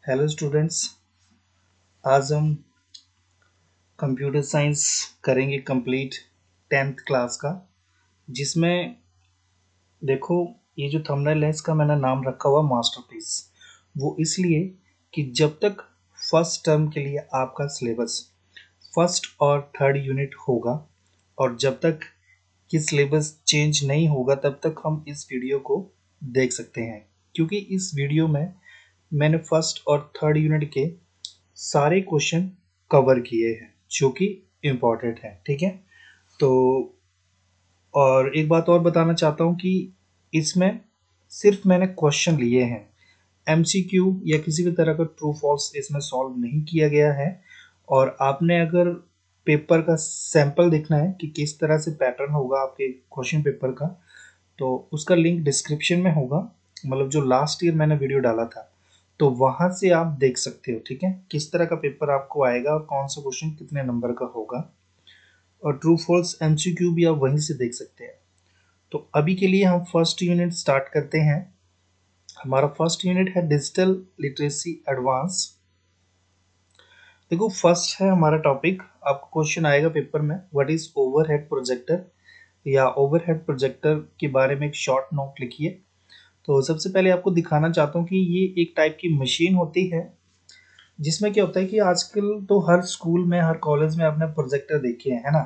Hello students. आज हम computer science करेंगे कंप्लीट 10th क्लास का, जिसमें देखो ये जो थंबनेल है इसका मैंने नाम रखा हुआ मास्टरपीस। वो इसलिए कि जब तक फर्स्ट टर्म के लिए आपका सिलेबस फर्स्ट और थर्ड यूनिट होगा और जब तक ये सिलेबस चेंज नहीं होगा तब तक हम इस वीडियो को देख सकते हैं, क्योंकि इस वीडियो में मैंने फर्स्ट और थर्ड यूनिट के सारे क्वेश्चन कवर किए हैं जो कि इम्पोर्टेंट है। ठीक है, तो और एक बात और बताना चाहता हूँ कि इसमें सिर्फ मैंने क्वेश्चन लिए हैं, एमसीक्यू या किसी भी तरह का ट्रू फॉल्स इसमें सॉल्व नहीं किया गया है। और आपने अगर पेपर का सैंपल देखना है कि किस तरह से पैटर्न होगा आपके क्वेश्चन पेपर का, तो उसका लिंक डिस्क्रिप्शन में होगा। मतलब जो लास्ट ईयर मैंने वीडियो डाला था तो वहां से आप देख सकते हो, ठीक है, किस तरह का पेपर आपको आएगा और कौन सा क्वेश्चन कितने नंबर का होगा। और ट्रू फॉल्स एमसीक्यू भी आप वहीं से देख सकते हैं। तो अभी के लिए हम फर्स्ट यूनिट स्टार्ट करते हैं। हमारा फर्स्ट यूनिट है डिजिटल लिटरेसी एडवांस। देखो फर्स्ट है हमारा टॉपिक, आपको क्वेश्चन आएगा पेपर में, व्हाट इज ओवरहेड प्रोजेक्टर, या ओवरहेड प्रोजेक्टर के बारे में एक शॉर्ट नोट लिखिए। तो सबसे पहले आपको दिखाना चाहता हूँ कि ये एक टाइप की मशीन होती है जिसमें क्या होता है कि आजकल तो हर स्कूल में हर कॉलेज में आपने प्रोजेक्टर देखे हैं, है ना।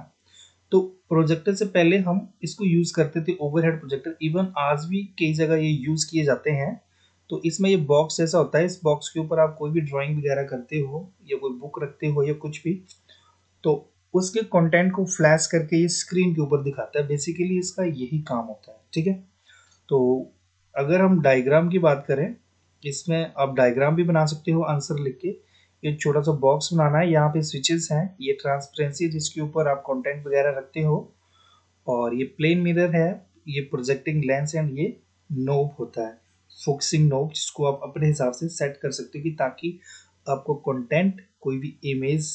तो प्रोजेक्टर से पहले हम इसको यूज करते थे ओवरहेड प्रोजेक्टर, इवन आज भी कई जगह ये यूज किए जाते हैं। तो इसमें ये बॉक्स ऐसा होता है, इस बॉक्स के ऊपर आप कोई भी ड्राइंग वगैरह करते हो या कोई बुक रखते हो या कुछ भी, तो उसके कंटेंट को फ्लैश करके ये स्क्रीन के ऊपर दिखाता है। बेसिकली इसका यही काम होता है, ठीक है। तो अगर हम डायग्राम की बात करें, इसमें आप डायग्राम भी बना सकते हो आंसर लिख के। एक छोटा सा बॉक्स बनाना है, यहाँ पे स्विचेस हैं, ये ट्रांसपेरेंसी जिसके ऊपर आप कंटेंट वगैरह रखते हो, और ये प्लेन मिरर है, ये प्रोजेक्टिंग लेंस एंड ये नोब होता है, फोकसिंग नोब, जिसको आप अपने हिसाब से सेट कर सकते हो कि ताकि आपको कंटेंट, कोई भी इमेज,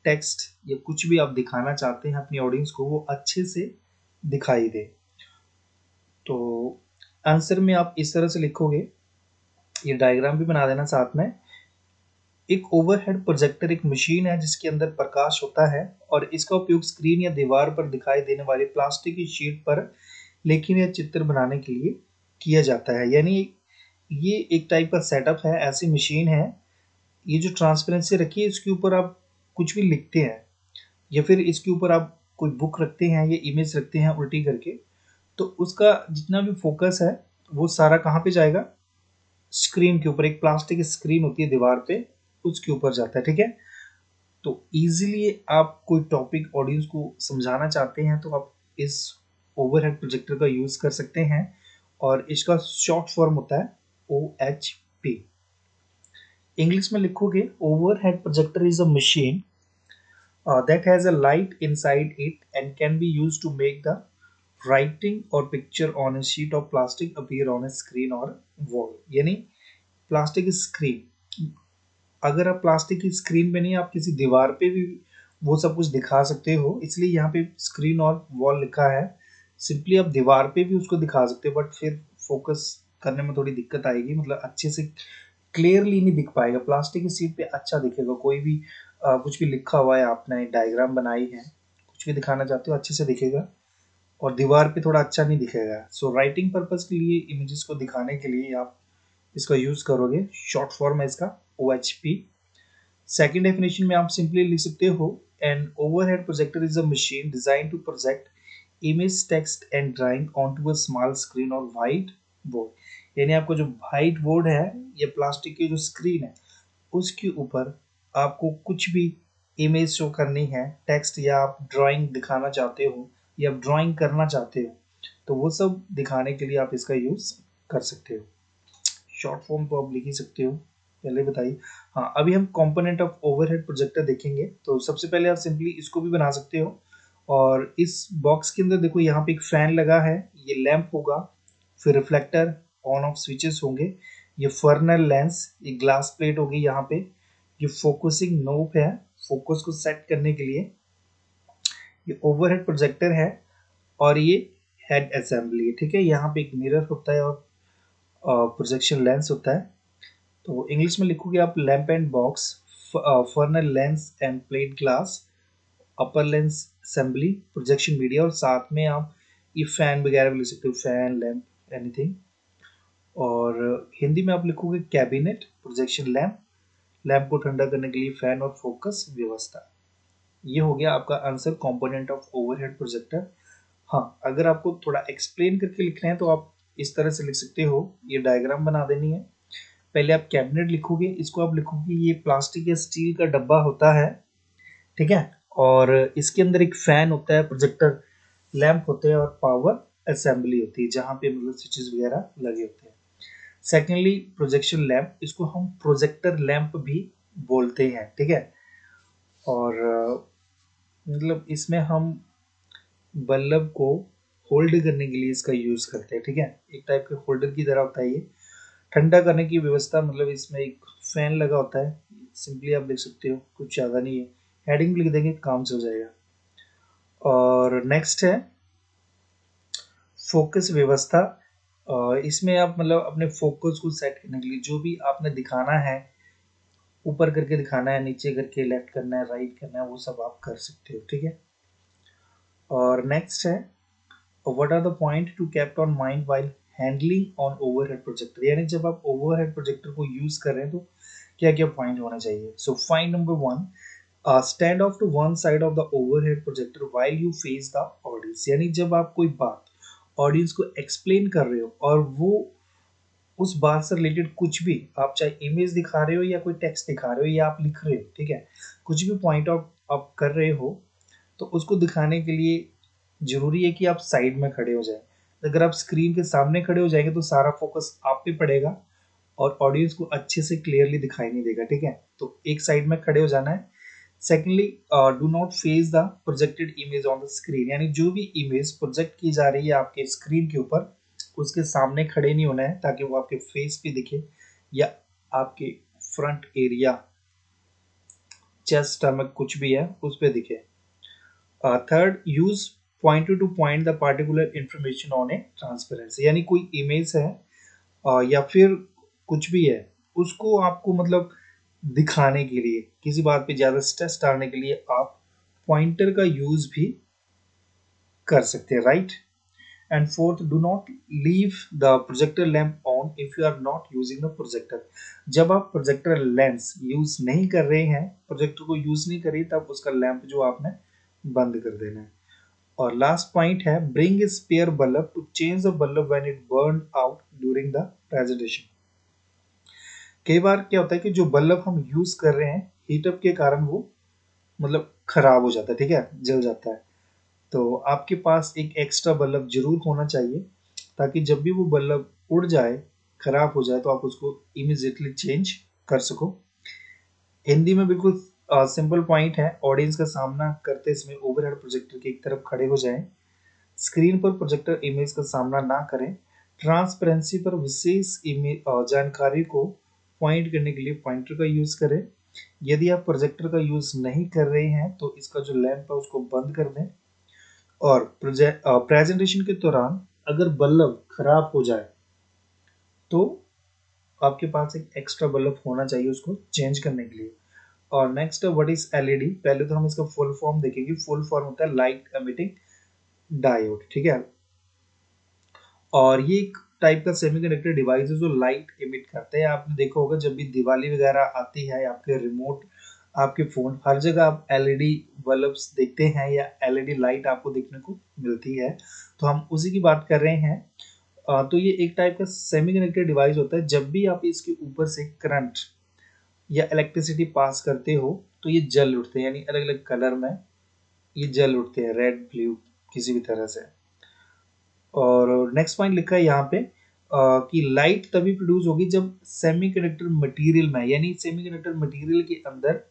टेक्स्ट या कुछ भी आप दिखाना चाहते हैं अपनी ऑडियंस को, वो अच्छे से दिखाई दे। तो आंसर में आप इस तरह से लिखोगे, ये डायग्राम भी बना देना साथ में। एक ओवरहेड प्रोजेक्टर एक मशीन है जिसके अंदर प्रकाश होता है और इसका उपयोग स्क्रीन या दीवार पर दिखाई देने वाली प्लास्टिक की शीट पर लेखन या चित्र बनाने के लिए किया जाता है। यानी ये एक टाइप का सेटअप है, ऐसी मशीन है। ये जो ट्रांसपेरेंसी रखी है इसके ऊपर आप कुछ भी लिखते हैं या फिर इसके ऊपर आप कोई बुक रखते हैं या इमेज रखते हैं उल्टी करके, तो उसका जितना भी फोकस है वो सारा कहाँ पे जाएगा, स्क्रीन के ऊपर। एक प्लास्टिक स्क्रीन होती है दीवार पे, उसके ऊपर जाता है, ठीक है। तो इजीली आप कोई टॉपिक ऑडियंस को समझाना चाहते हैं तो आप इस ओवरहेड प्रोजेक्टर का यूज कर सकते हैं, और इसका शॉर्ट फॉर्म होता है OHP। इंग्लिश में लिखोगे, overhead projector is a machine that has a light inside it and can be used to make the writing or picture on a sheet of plastic appear on a screen or wall। यानी plastic screen, अगर आप plastic की screen पे नहीं, आप किसी दीवार पे भी वो सब कुछ दिखा सकते हो, इसलिए यहाँ पे स्क्रीन और वॉल लिखा है। सिंपली आप दीवार पे भी उसको दिखा सकते हो, बट फिर फोकस करने में थोड़ी दिक्कत आएगी, मतलब अच्छे से क्लियरली नहीं दिख पाएगा। प्लास्टिक की सीट पे अच्छा दिखेगा, कोई भी कुछ भी लिखा हुआ है, आपने डायग्राम बनाई है, कुछ भी दिखाना चाहते हो अच्छे से दिखेगा, और दीवार पे थोड़ा अच्छा नहीं दिखेगा। सो राइटिंग पर्पज के लिए, इमेजेस को दिखाने के लिए आप इसका यूज करोगे। शॉर्ट फॉर्म है इसका OHP। सेकेंड डेफिनेशन में आप सिंपली लिख सकते हो, an overhead projector is a machine design to project image, text and drawing onto a small screen और व्हाइट बोर्ड। यानी आपको जो व्हाइट बोर्ड है या प्लास्टिक की जो स्क्रीन है उसके ऊपर आपको कुछ भी इमेज शो करनी है, टेक्स्ट, या आप ड्राइंग दिखाना चाहते हो या आप ड्राइंग करना चाहते हो, तो वो सब दिखाने के लिए आप इसका यूज कर सकते हो। शॉर्ट फॉर्म तो आप लिख ही सकते हो, पहले बताइए। हाँ, अभी हम कंपोनेंट ऑफ ओवरहेड प्रोजेक्टर देखेंगे। तो सबसे पहले आप सिंपली इसको भी बना सकते हो, और इस बॉक्स के अंदर देखो यहाँ पे एक फैन लगा है, ये लैंप होगा, फिर रिफ्लेक्टर, ऑन ऑफ स्विचेस होंगे, ये फर्नल लेंस, ये ग्लास प्लेट होगी यहाँ पे, ये फोकसिंग नोब है फोकस को सेट करने के लिए, ये ओवरहेड प्रोजेक्टर है, और ये हेड असेंबली है, ठीक है। यहाँ पे एक मिरर होता है और प्रोजेक्शन लेंस होता है। तो इंग्लिश में लिखोगे आप lamp and box, Fresnel lens and plate glass, upper lens assembly, projection media, और साथ में आप ये फैन वगैरह भी लिख सकते हो, फैन लैम्प एनीथिंग। और हिंदी में आप लिखोगे कैबिनेट, प्रोजेक्शन लैम्प, लैम्प को ठंडा करने के लिए फैन और फोकस व्यवस्था। ये हो गया आपका answer, component of overhead projector. हाँ, अगर आपको थोड़ा एक्सप्लेन करके लिखना है तो आप इस तरह से लिख सकते हो, ये डायग्राम बना देनी है। पहले आप कैबिनेट लिखोगे, इसको आप लिखोगे ये प्लास्टिक या स्टील का डब्बा होता है, ठीक है, और इसके अंदर एक फैन होता है, प्रोजेक्टर लैंप होते हैं और पावर असेंबली होती है जहाँ पे मतलब स्विचेस वगैरह लगे होते हैं। सेकेंडली प्रोजेक्शन लैंप, इसको हम प्रोजेक्टर लैंप भी बोलते हैं, ठीक है। और मतलब इसमें हम बल्ब को होल्ड करने के लिए इसका यूज करते हैं, ठीक है, एक टाइप के होल्डर की तरह होता है ये। ठंडा करने की व्यवस्था, मतलब इसमें एक फैन लगा होता है, सिंपली आप लिख सकते हो, कुछ ज़्यादा नहीं है, हेडिंग लिख देंगे काम चल जाएगा। और नेक्स्ट है फोकस व्यवस्था। इसमें आप मतलब अपने फोकस को सेट करने के लिए जो भी आपने दिखाना है, ऊपर करके दिखाना है, नीचे करके, लेफ्ट करना है, राइट करना है, वो सब आप कर सकते हो, ठीक है। और नेक्स्ट है what are the point to kept on mind while handling on overhead projector, यानी जब आप ओवरहेड प्रोजेक्टर को यूज कर रहे हैं तो क्या क्या पॉइंट होना चाहिए। So point number 1, stand off to one side of the overhead projector while you face the audience, यानी जब आप कोई बात ऑडियंस को एक्सप्लेन कर रहे हो और वो उस बात से रिलेटेड कुछ भी, आप चाहे इमेज दिखा रहे हो या कोई टेक्स्ट दिखा रहे हो या आप लिख रहे हो, ठीक है, कुछ भी पॉइंट आउट आप कर रहे हो तो उसको दिखाने के लिए जरूरी है कि आप साइड में खड़े हो जाए। अगर आप स्क्रीन के सामने खड़े हो जाएंगे तो सारा फोकस आप पे पड़ेगा और ऑडियंस को अच्छे से क्लियरली दिखाई नहीं देगा, ठीक है, तो एक साइड में खड़े हो जाना है। Secondly, do not face the projected image on the screen, यानी जो भी इमेज प्रोजेक्ट की जा रही है आपके स्क्रीन के ऊपर उसके सामने खड़े नहीं होना है ताकि वो आपके फेस पे दिखे या आपके फ्रंट एरिया, चेस्ट, स्टमक, कुछ भी है उस पे दिखे। Third, use pointer two point the particular information on A transparency, यानी कोई इमेज है या फिर कुछ भी है उसको आपको मतलब दिखाने के लिए, किसी बात पे ज्यादा स्ट्रेस डालने के लिए आप पॉइंटर का यूज भी कर सकते हैं, right. And fourth, do not leave the projector lamp on if you are not using the projector, जब आप प्रोजेक्टर लेंस यूज नहीं कर रहे हैं, प्रोजेक्टर को यूज नहीं कर रही, तब उसका लैंप जो आपने बंद कर देना है। और लास्ट पॉइंट है bring a spare bulb to change the bulb when it burn out during the presentation. कई बार क्या होता है कि जो बल्ब हम यूज कर रहे हैं हीटअप के कारण वो मतलब खराब हो जाता है, ठीक है, जल जाता है, तो आपके पास एक एक्स्ट्रा बल्ब जरूर होना चाहिए ताकि जब भी वो बल्ब उड़ जाए, खराब हो जाए, तो आप उसको इमीडिएटली चेंज कर सको। हिंदी में बिल्कुल सिंपल पॉइंट है, ऑडियंस का सामना करते समय ओवरहेड प्रोजेक्टर की एक तरफ खड़े हो जाएं, स्क्रीन पर प्रोजेक्टर इमेज का सामना ना करें, ट्रांसपेरेंसी पर विशेष इमेज जानकारी को पॉइंट करने के लिए पॉइंटर का यूज करें। यदि आप प्रोजेक्टर का यूज नहीं कर रहे हैं तो इसका जो लैंप है उसको बंद कर दें। और प्रेजेंटेशन के दौरान अगर बल्ब खराब हो जाए तो आपके पास एक एक्स्ट्रा बल्ब होना चाहिए उसको चेंज करने के लिए। और नेक्स्ट व्हाट इज एलईडी, पहले तो हम इसका फुल फॉर्म देखेंगे। फुल फॉर्म होता है लाइट एमिटिंग डायोड, ठीक है, और ये एक टाइप का सेमीकंडक्टर डिवाइस है जो लाइट एमिट करते हैं। आपने देखा होगा जब भी दिवाली वगैरह आती है, आपके रिमोट, आपके फोन, हर जगह आप एलईडी बल्ब्स देखते हैं या एलईडी लाइट आपको देखने को मिलती है, तो हम उसी की बात कर रहे हैं। तो ये एक टाइप का सेमीकंडक्टर डिवाइस होता है, जब भी आप इसके ऊपर से करंट या इलेक्ट्रिसिटी पास करते हो तो ये जल उठते हैं, यानी अलग अलग कलर में ये जल उठते हैं, रेड, ब्लू, किसी भी तरह से। और नेक्स्ट पॉइंट लिखा है यहाँ पे कि लाइट तभी प्रोड्यूस होगी जब सेमीकंडक्टर मटेरियल में, यानी सेमीकंडक्टर मटेरियल के अंदर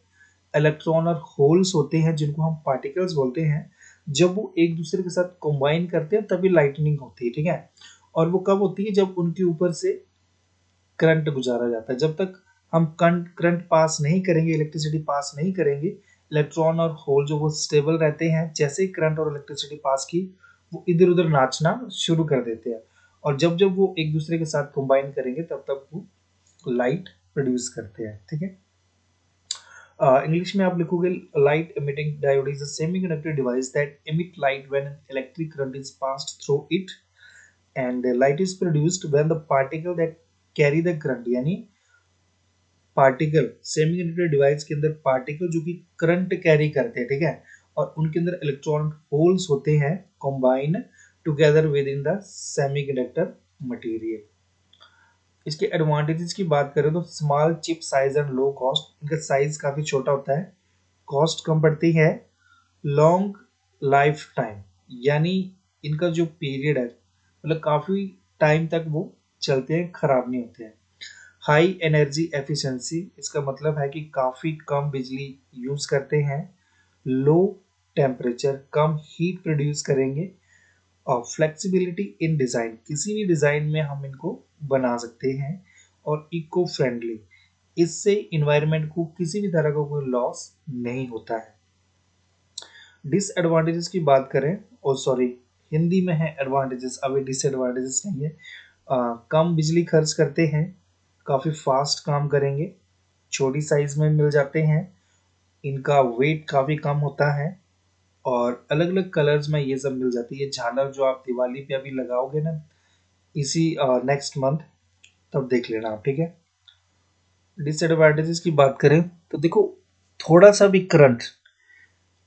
इलेक्ट्रॉन और होल्स होते हैं जिनको हम पार्टिकल्स बोलते हैं, जब वो एक दूसरे के साथ कंबाइन करते हैं तभी लाइटनिंग होती है, ठीक है। और वो कब होती है, जब उनके ऊपर से करंट गुजारा जाता है। जब तक हम करंट पास नहीं करेंगे, इलेक्ट्रिसिटी पास नहीं करेंगे, इलेक्ट्रॉन और होल जो वो स्टेबल रहते हैं, जैसे ही करंट और इलेक्ट्रिसिटी पास की वो इधर उधर नाचना शुरू कर देते हैं, और जब जब वो एक दूसरे के साथ कंबाइन करेंगे तब तब वो लाइट प्रोड्यूस करते हैं, ठीक है। इंग्लिश में आप लिखोगे light emitting diode is a semiconductor device that emit light when an electric current is passed through it, and the light is produced when the particle that carry the current, यानी particle semiconductor device के अंदर particle जो कि current carry करते हैं, ठीक है, और उनके अंदर इलेक्ट्रॉन होल्स होते हैं combine together with in the semiconductor material. इसके एडवांटेजेस की बात करें तो small chip size and low cost, इनका साइज काफी छोटा होता है, कॉस्ट कम पड़ती है, लॉन्ग लाइफ टाइम, यानी इनका जो पीरियड है मतलब काफी टाइम तक वो चलते हैं, खराब नहीं होते हैं। हाई एनर्जी एफिशिएंसी, इसका मतलब है कि काफी कम बिजली यूज करते हैं, लो टेम्परेचर, कम हीट प्रोड्यूस करेंगे, और फ्लेक्सिबिलिटी इन डिज़ाइन, किसी भी डिज़ाइन में हम इनको बना सकते हैं, और इको फ्रेंडली, इससे इन्वायरमेंट को किसी भी तरह का कोई लॉस नहीं होता है। डिसएडवांटेजेस की बात करें, ओ सॉरी हिंदी में है एडवांटेजेस, अभी डिसएडवांटेजेस नहीं है। कम बिजली खर्च करते हैं, काफ़ी फास्ट काम करेंगे, छोटी साइज में मिल जाते हैं, इनका वेट काफ़ी कम होता है, और अलग अलग कलर्स में ये सब मिल जाती है। झालर जो आप दिवाली पे अभी लगाओगे ना इसी नेक्स्ट मंथ, तब देख लेना आप, ठीक है। डिसएडवांटेजेस की बात करें तो देखो, थोड़ा सा भी करंट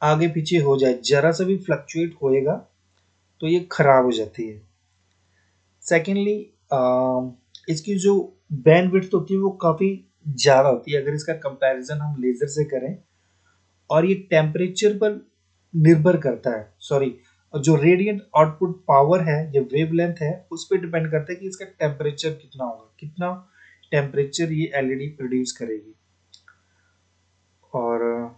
आगे पीछे हो जाए, जरा सा भी फ्लक्चुएट होएगा तो ये खराब हो जाती है। सेकेंडली इसकी जो बैंडविड्थ होती है वो काफ़ी ज़्यादा होती है अगर इसका कंपैरिजन हम लेज़र से करें, और ये टेम्परेचर पर निर्भर करता है, सॉरी, जो रेडियंट आउटपुट पावर है या वेवलेंथ है उस पर डिपेंड करता है कि इसका टेम्परेचर कितना होगा, कितना टेम्परेचर ये एलईडी प्रोड्यूस करेगी। और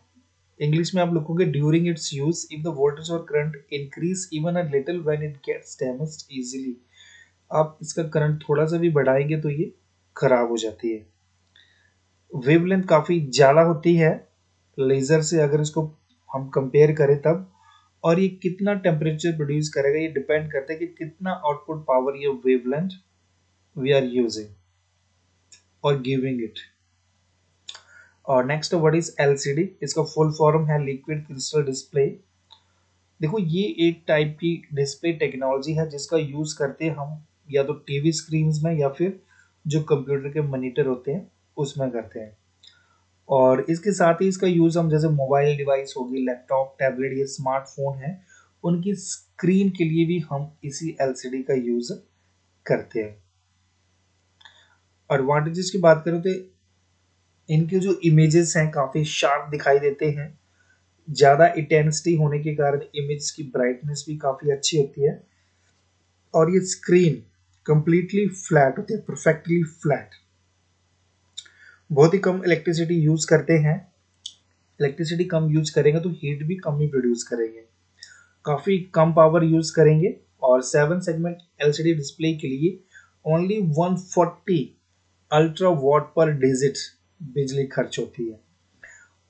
इंग्लिश में आप लिखोगे during its use if the voltage और current increase even a little when it gets damaged easily, आप इसका करंट थोड़ा सा भी बढ़ाएंगे तो ये खराब हो जाती है। वेवलेंथ काफ़ी ज़्यादा होती है लेज़र से अगर इसको हम कंपेयर करें तब, और ये कितना टेम्परेचर प्रोड्यूस करेगा ये डिपेंड करता है कि कितना आउटपुट पावर ये वेवलेंथ वी आर यूजिंग और गिविंग इट। और नेक्स्ट व्हाट इज एलसीडी, इसका फुल फॉर्म है लिक्विड क्रिस्टल डिस्प्ले। देखो ये एक टाइप की डिस्प्ले टेक्नोलॉजी है जिसका यूज करते हैं हम या तो टीवी स्क्रीन में या फिर जो कंप्यूटर के मॉनिटर होते हैं उसमें करते हैं, और इसके साथ ही इसका यूज हम जैसे मोबाइल डिवाइस होगी, लैपटॉप, टैबलेट या स्मार्टफोन है, उनकी स्क्रीन के लिए भी हम इसी एलसीडी का यूज करते हैं। एडवांटेजेस की बात करें तो इनके जो इमेजेस हैं काफी शार्प दिखाई देते हैं, ज्यादा इंटेंसिटी होने के कारण इमेज की ब्राइटनेस भी काफी अच्छी होती है, और ये स्क्रीन कंप्लीटली फ्लैट होती है, परफेक्टली फ्लैट, बहुत ही कम इलेक्ट्रिसिटी यूज करते हैं। इलेक्ट्रिसिटी कम यूज करेंगे तो हीट भी कम ही प्रोड्यूस करेंगे, काफ़ी कम पावर यूज करेंगे, और 7 सेगमेंट एलसीडी डिस्प्ले के लिए ओनली 140 अल्ट्रा वॉट पर डिजिट बिजली खर्च होती है,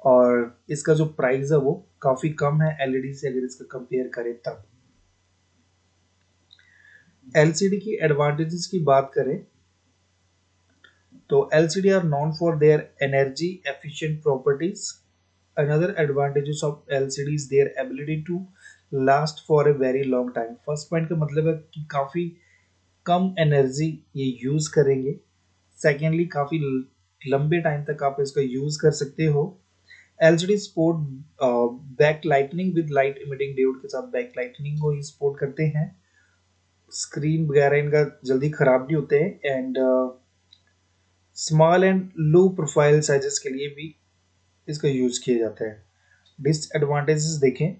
और इसका जो प्राइस है वो काफ़ी कम है एलईडी से अगर इसका कंपेयर करें तब। एलसीडी की एडवांटेजेस की बात करें तो LCD are known for their energy efficient properties. Another advantages of LCD is their ability to last for a very long time। First point का मतलब है कि काफ़ी कम एनर्जी ये यूज़ करेंगे। सेकेंडली काफ़ी लंबे टाइम तक आप इसका यूज़ कर सकते हो। LCD support back lightning with light emitting diode के साथ बैक लाइटनिंग को ये सपोर्ट करते हैं। स्क्रीन वगैरह इनका जल्दी ख़राब नहीं होते हैं, and small and low profile sizes के लिए भी इसका यूज़ किया जाता है। डिसएडवांटेजेस देखें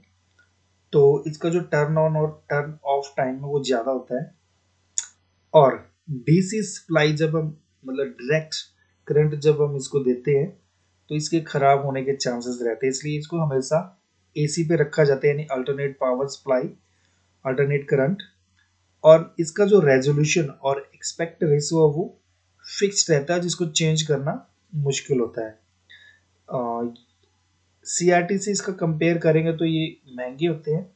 तो इसका जो टर्न ऑन और टर्न ऑफ टाइम है वो ज़्यादा होता है, और डीसी सप्लाई जब हम मतलब डायरेक्ट करंट जब हम इसको देते हैं तो इसके खराब होने के चांसेस रहते हैं, इसलिए इसको हमेशा एसी पे रखा जाता है, यानी alternate power supply, alternate current, और इसका जो रेजोल्यूशन और एक्सपेक्ट रेशियो है वो फिक्स्ड रहता है जिसको चेंज करना मुश्किल होता है। सीआरटी से इसका कंपेयर करेंगे तो ये महंगे होते हैं,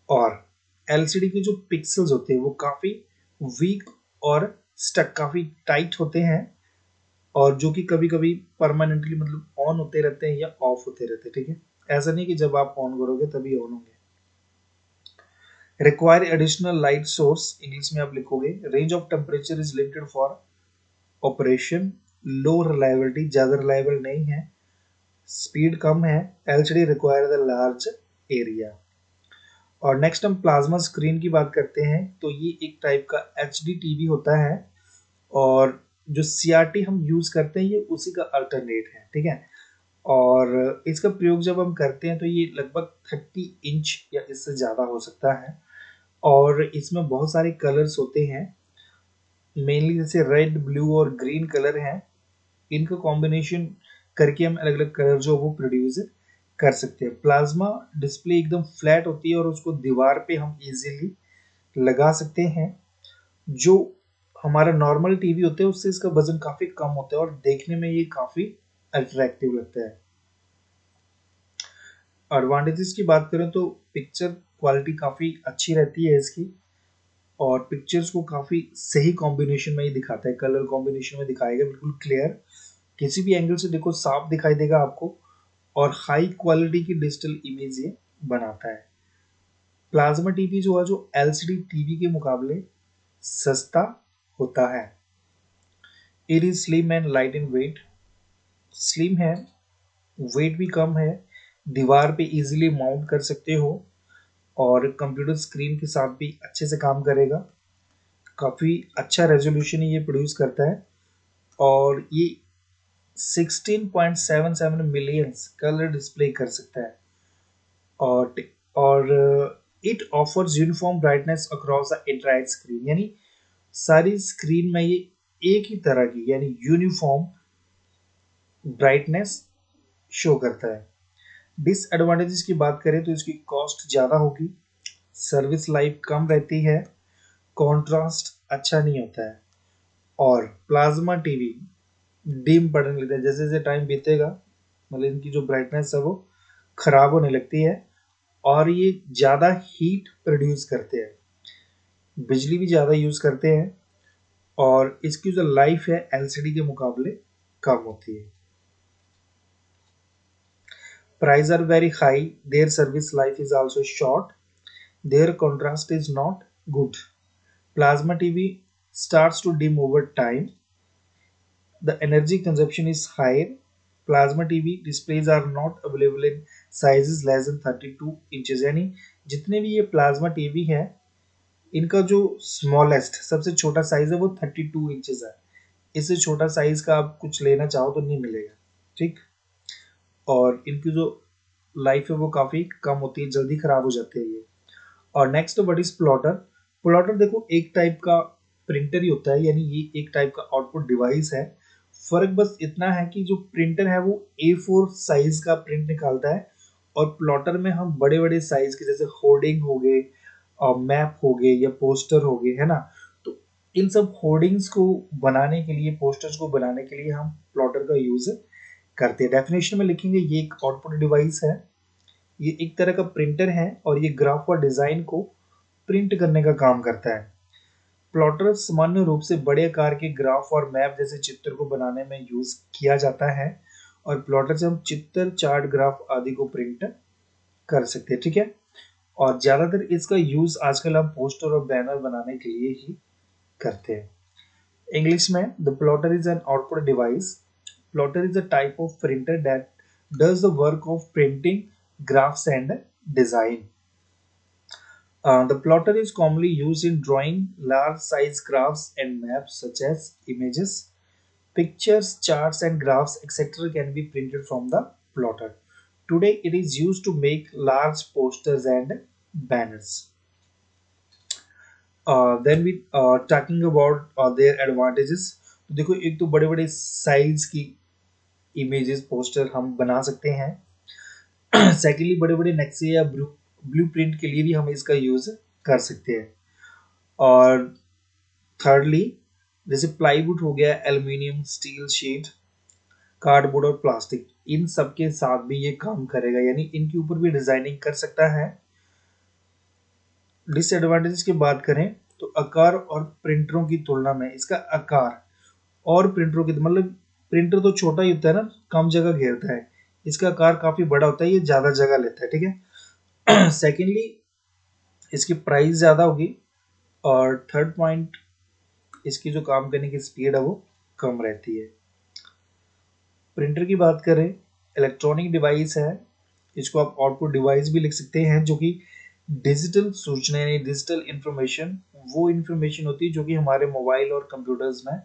और एलसीडी के जो पिक्सल्स होते हैं वो काफ़ी वीक और स्टक काफ़ी टाइट होते हैं, और जो कि कभी कभी परमानेंटली मतलब ऑन होते रहते हैं या ऑफ होते रहते हैं, ठीक है। ऐसा नहीं कि जब आप ऑन करोगे तभी ऑन होंगे। Require additional light source, English में आप लिखोगे range of temperature is limited for operation, low reliability, ज्यादा रिलायबल नहीं है, स्पीड कम है, LCD require the large area. और नेक्स्ट हम प्लाज्मा स्क्रीन की बात करते हैं, तो ये एक टाइप का एचडी टीवी होता है, और जो सीआरटी हम यूज करते हैं ये उसी का अल्टरनेट है, ठीक है। और इसका प्रयोग जब हम करते हैं तो ये लगभग 30 इंच या इससे ज़्यादा हो सकता है, और इसमें बहुत सारे कलर्स होते हैं, मेनली जैसे रेड, ब्लू और ग्रीन कलर हैं। इनका कॉम्बिनेशन करके हम अलग अलग कलर जो वो प्रोड्यूस कर सकते हैं। प्लाज्मा डिस्प्ले एकदम फ्लैट होती है और उसको दीवार पे हम इजीली लगा सकते हैं। जो हमारा नॉर्मल टीवी होता है उससे इसका वजन काफ़ी कम होता है और देखने में ये काफ़ी अट्रैक्टिव लगता है। एडवांटेजेस की बात करें तो पिक्चर क्वालिटी काफ़ी अच्छी रहती है इसकी, और पिक्चर्स को काफ़ी सही कॉम्बिनेशन में ही दिखाता है, कलर कॉम्बिनेशन में दिखाएगा बिल्कुल क्लियर, किसी भी एंगल से देखो साफ दिखाई देगा आपको, और हाई क्वालिटी की डिजिटल इमेज ये बनाता है। प्लाज्मा टीवी जो है जो एलसीडी टीवी के मुकाबले सस्ता होता है। It is slim and light in weight, slim है, वेट भी कम है, दीवार पे इजीली माउंट कर सकते हो, और कंप्यूटर स्क्रीन के साथ भी अच्छे से काम करेगा। काफ़ी अच्छा रेजोल्यूशन ये प्रोड्यूस करता है, और ये 16.77 मिलियंस कलर डिस्प्ले कर सकता है, और it offers uniform brightness across the entire screen, यानी सारी स्क्रीन में ये एक ही तरह की यानी यूनिफॉर्म ब्राइटनेस शो करता है। डिसएडवांटेजेस की बात करें तो इसकी कॉस्ट ज़्यादा होगी, सर्विस लाइफ कम रहती है, कॉन्ट्रास्ट अच्छा नहीं होता है, और प्लाज्मा टीवी डिम पड़ने लगता है जैसे जैसे टाइम बीतेगा, मतलब इनकी जो ब्राइटनेस है वो खराब होने लगती है, और ये ज़्यादा हीट प्रोड्यूस करते हैं, बिजली भी ज़्यादा यूज़ करते हैं, और इसकी जो लाइफ है एलसीडी के मुकाबले कम होती है। Price are very high, their service life is also short, their contrast is not good. Plasma TV starts to dim over time. The energy consumption is higher. Plasma TV displays are not available in sizes less than 32 inches, यानी जितने भी ये plasma TV है इनका जो smallest सबसे छोटा size है वो 32 इंचेस है। इससे छोटा साइज का आप कुछ लेना चाहो तो नहीं मिलेगा, ठीक। और इनकी जो लाइफ है वो काफ़ी कम होती है, जल्दी खराब हो जाते हैं ये। और next what is plotter. Plotter देखो एक टाइप का प्रिंटर ही होता है, यानी ये एक टाइप का आउटपुट डिवाइस है। फर्क बस इतना है कि जो प्रिंटर है वो A4 साइज का प्रिंट निकालता है, और प्लॉटर में हम बड़े बड़े साइज के जैसे होर्डिंग हो गए और मैप हो गए या पोस्टर हो गए, है ना। तो इन सब होर्डिंग्स को बनाने के लिए, पोस्टर्स को बनाने के लिए हम प्लॉटर का यूज करते हैं। डेफिनेशन में लिखेंगे ये एक आउटपुट डिवाइस है, ये एक तरह का प्रिंटर है, और ये ग्राफ और डिजाइन को प्रिंट करने का काम करता है। प्लॉटर सामान्य रूप से बड़े आकार के ग्राफ और मैप जैसे चित्र को बनाने में यूज किया जाता है, और प्लॉटर से हम चित्र, चार्ट, ग्राफ आदि को प्रिंट कर सकते हैं, ठीक है। और ज्यादातर इसका यूज आजकल हम पोस्टर और बैनर बनाने के लिए ही करते हैं। इंग्लिश में the plotter is an output device. Plotter is a type of printer that does the work of printing graphs and design. The plotter is commonly used in drawing large size graphs and maps such as images, pictures, charts and graphs etc. can be printed from the plotter. Today it is used to make large posters and banners. Then we talking about their advantages. तो देखो एक तो बड़े बड़े size की images poster हम बना सकते हैं। सेकेंडली बड़े बड़े नक्शे या ब्लू प्रिंट के लिए भी हम इसका यूज कर सकते हैं। और थर्डली जैसे प्लाईवुड हो गया, एल्यूमिनियम, स्टील शीट, कार्डबोर्ड और प्लास्टिक, इन सब के साथ भी ये काम करेगा, यानी इनके ऊपर भी डिजाइनिंग कर सकता है। डिसएडवांटेजेस की बात करें तो आकार और प्रिंटरों की तुलना में इसका आकार और प्रिंटरों की मतलब प्रिंटर तो छोटा ही होता है ना, कम जगह घेरता है, इसका आकार काफी बड़ा होता है, ये ज्यादा जगह लेता है, ठीक है। सेकेंडली इसकी प्राइस ज्यादा होगी, और थर्ड पॉइंट इसकी जो काम करने की स्पीड है वो कम रहती है। प्रिंटर की बात करें, इलेक्ट्रॉनिक डिवाइस है, इसको आप आउटपुट डिवाइस भी लिख सकते हैं, जो कि डिजिटल सूचना यानी डिजिटल इंफॉर्मेशन, वो इंफॉर्मेशन होती है जो कि हमारे मोबाइल और कंप्यूटर्स में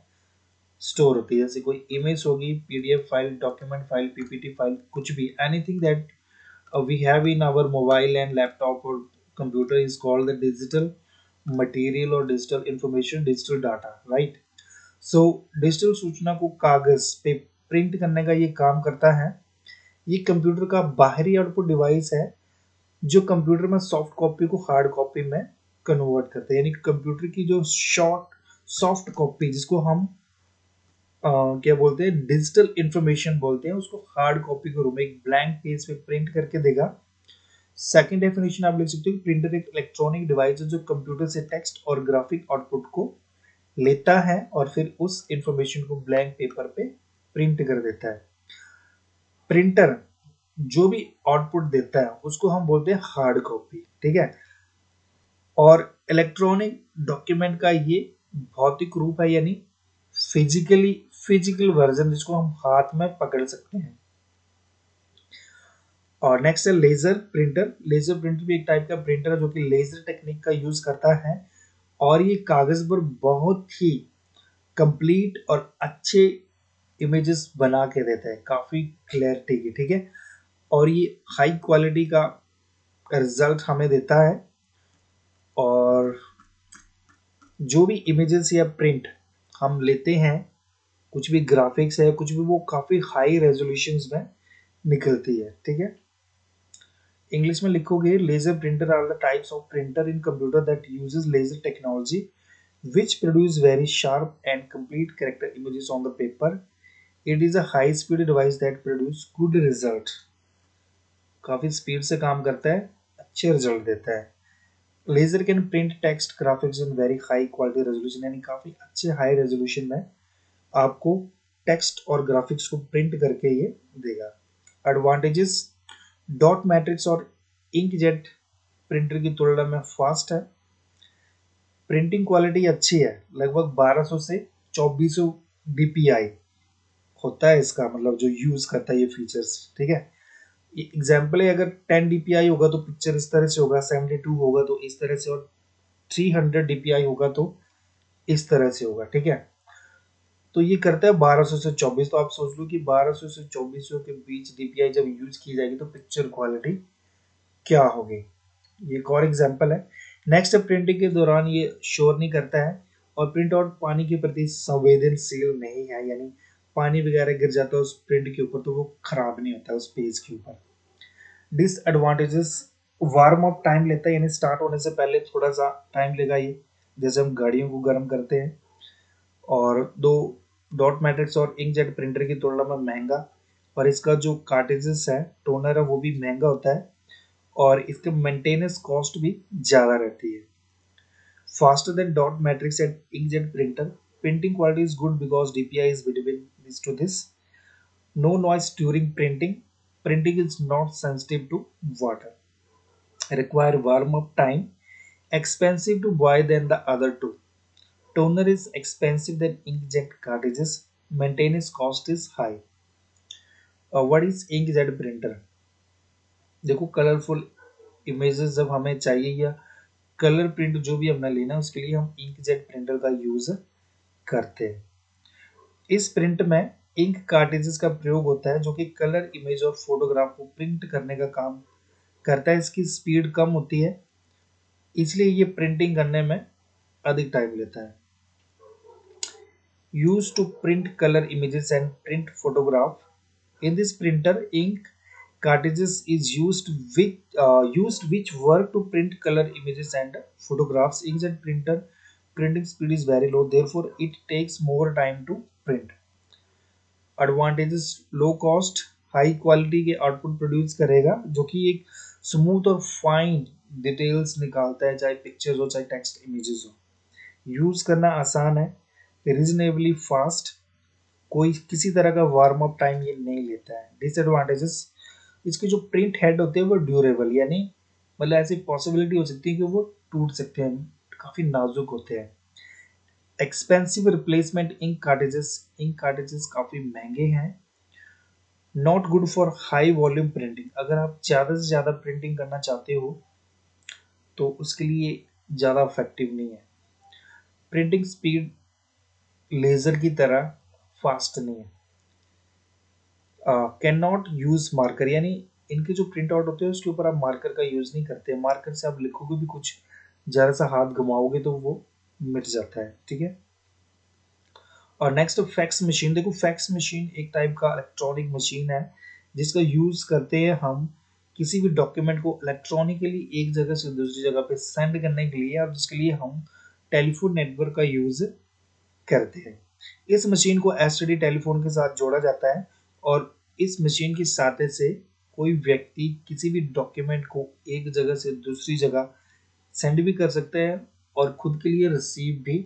स्टोर होती है, जैसे कोई इमेज होगी, PDF file, document file, PPT file, कुछ भी, anything that we have in our mobile and laptop और computer is called the digital material और digital information, digital data, right. So digital सूचना को कागज पे प्रिंट करने का ये काम करता है। ये कंप्यूटर का बाहरी आउटपुट डिवाइस है, जो कंप्यूटर में सॉफ्ट कॉपी को हार्ड कॉपी में कन्वर्ट करते हैं, यानी कंप्यूटर की जो शॉर्ट सॉफ्ट कॉपी, जिसको हम क्या बोलते हैं, डिजिटल इंफॉर्मेशन बोलते हैं, उसको हार्ड कॉपी के रूप में एक ब्लैंक पेज पे प्रिंट करके देगा। सेकंड डेफिनेशन आप लिख सकते हो, प्रिंटर एक इलेक्ट्रॉनिक डिवाइस है जो कंप्यूटर से टेक्स्ट और ग्राफिक आउटपुट को लेता है और फिर उस इंफॉर्मेशन को ब्लैंक पेपर पे प्रिंट कर देता है। प्रिंटर जो भी आउटपुट देता है उसको हम बोलते हैं हार्ड कॉपी, ठीक है। और इलेक्ट्रॉनिक डॉक्यूमेंट का ये भौतिक रूप है, यानी फिजिकल वर्जन, जिसको हम हाथ में पकड़ सकते हैं। और नेक्स्ट है लेजर प्रिंटर। लेजर प्रिंटर भी एक टाइप का प्रिंटर है जो कि लेजर टेक्निक का यूज करता है, और ये कागज पर बहुत ही कंप्लीट और अच्छे इमेजेस बना के देता है, काफी क्लैरिटी की, ठीक है। और ये हाई क्वालिटी का रिजल्ट हमें देता है, और जो भी इमेजेस या प्रिंट हम लेते हैं, कुछ भी ग्राफिक्स है, कुछ भी, वो काफी हाई रेजोल्यूशंस में निकलती है, ठीक है। इंग्लिश में लिखोगे, laser printer are the types of printer in computer that uses laser technology which produce very sharp and complete character images on the paper. It is a high speed device that produce good result. काफी speed से काम करता है, अच्छे result देता है। Laser can print text graphics in very high quality resolution, यानी काफी अच्छे हाई रेजोल्यूशन में आपको टेक्स्ट और ग्राफिक्स को प्रिंट करके ये देगा। एडवांटेजेस, डॉट मैट्रिक्स और इंकजेट प्रिंटर की तुलना में फास्ट है। प्रिंटिंग क्वालिटी अच्छी है, लगभग 1200 से 2400 डीपीआई होता है इसका, मतलब जो यूज करता है ये फीचर्स, ठीक है। एग्जाम्पल है, अगर 10 डीपीआई होगा तो पिक्चर इस तरह से होगा, 72 होगा तो इस तरह से, और 300 डीपीआई होगा तो इस तरह से होगा, ठीक है। तो ये करता है 1200 से 24, तो आप सोच लो कि 1200 से 2400 के बीच डीपीआई जब यूज की जाएगी तो पिक्चर क्वालिटी क्या होगी। ये एक और एग्जाम्पल है। नेक्स्ट, प्रिंटिंग के दौरान ये शोर नहीं करता है, और प्रिंट आउट पानी के प्रति संवेदनशील नहीं है, यानी पानी वगैरह गिर जाता है उस प्रिंट के ऊपर तो वो खराब नहीं होता है उस पेज के ऊपर। डिसएडवांटेजेस, वार्म अप टाइम लेता है, यानी स्टार्ट होने से पहले थोड़ा सा टाइम लेगा ये, जैसे हम गाड़ियों को गर्म करते हैं। और दो, डॉट मैट्रिक्स और इंकजेट प्रिंटर की तुलना में महंगा, और इसका जो कार्टेजेस है, टोनर है, वो भी महंगा होता है, और इसके मेंटेनेंस कॉस्ट भी ज़्यादा रहती है। Faster than dot matrix and inkjet printer, printing quality is good because DPI is between these to this. No noise during printing. Printing is not sensitive to water. Require warm up time. Expensive to buy than the other two. Toner is expensive than inkjet cartridges. Maintenance cost is high. What is inkjet printer? देखो, colourful images जब हमें चाहिए या colour print जो भी हमने लेना है उसके लिए हम इंकजेट प्रिंटर का यूज करते हैं। इस प्रिंट में इंक कार्टेजेस का प्रयोग होता है जो कि कलर इमेज और फोटोग्राफ को प्रिंट करने का काम करता है। इसकी स्पीड कम होती है, इसलिए ये प्रिंटिंग करने में अधिक टाइम लेता है। Use to print colour images and print photograph. In this printer ink cartridges is used which work to print color images and photographs. Inkjet printer printing speed is very low, therefore it takes more time to print. Advantages, low cost, high quality के output produce करेगा जो कि एक smooth और fine details निकालता है, चाहे pictures हो चाहे टेक्स्ट इमेजेस हो। यूज करना आसान है, रीजनेबली फास्ट, कोई किसी तरह का वार्म अप टाइम ये नहीं लेता है। डिसएडवांटेजेस, इसके जो प्रिंट हेड होते हैं वो ड्यूरेबल, यानी मतलब ऐसी पॉसिबिलिटी हो सकती है कि वो टूट सकते हैं, काफ़ी नाजुक होते हैं। एक्सपेंसिव रिप्लेसमेंट इंक कार्टेजेस काफ़ी महंगे हैं। Not good for high volume printing, अगर आप ज़्यादा से ज़्यादा प्रिंटिंग करना चाहते हो तो उसके लिए ज़्यादा इफेक्टिव नहीं है। प्रिंटिंग स्पीड लेज़र की तरह फास्ट नहीं है। कैन नॉट यूज मार्कर, यानी इनके जो प्रिंट आउट होते हैं उसके ऊपर आप मार्कर का यूज नहीं करते। मार्कर से आप लिखोगे भी कुछ, जरा सा हाथ घुमाओगे तो वो मिट जाता है, ठीक है। और नेक्स्ट फैक्स मशीन। देखो फैक्स मशीन एक टाइप का इलेक्ट्रॉनिक मशीन है जिसका यूज करते हैं हम किसी भी डॉक्यूमेंट को इलेक्ट्रॉनिकली एक जगह से दूसरी जगह पे सेंड करने के लिए, और जिसके लिए हम टेलीफोन नेटवर्क का यूज करते हैं। इस मशीन को एसटीडी टेलीफोन के साथ जोड़ा जाता है और इस मशीन की सहायता से कोई व्यक्ति किसी भी डॉक्यूमेंट को एक जगह से दूसरी जगह सेंड भी कर सकते हैं और खुद के लिए रिसीव भी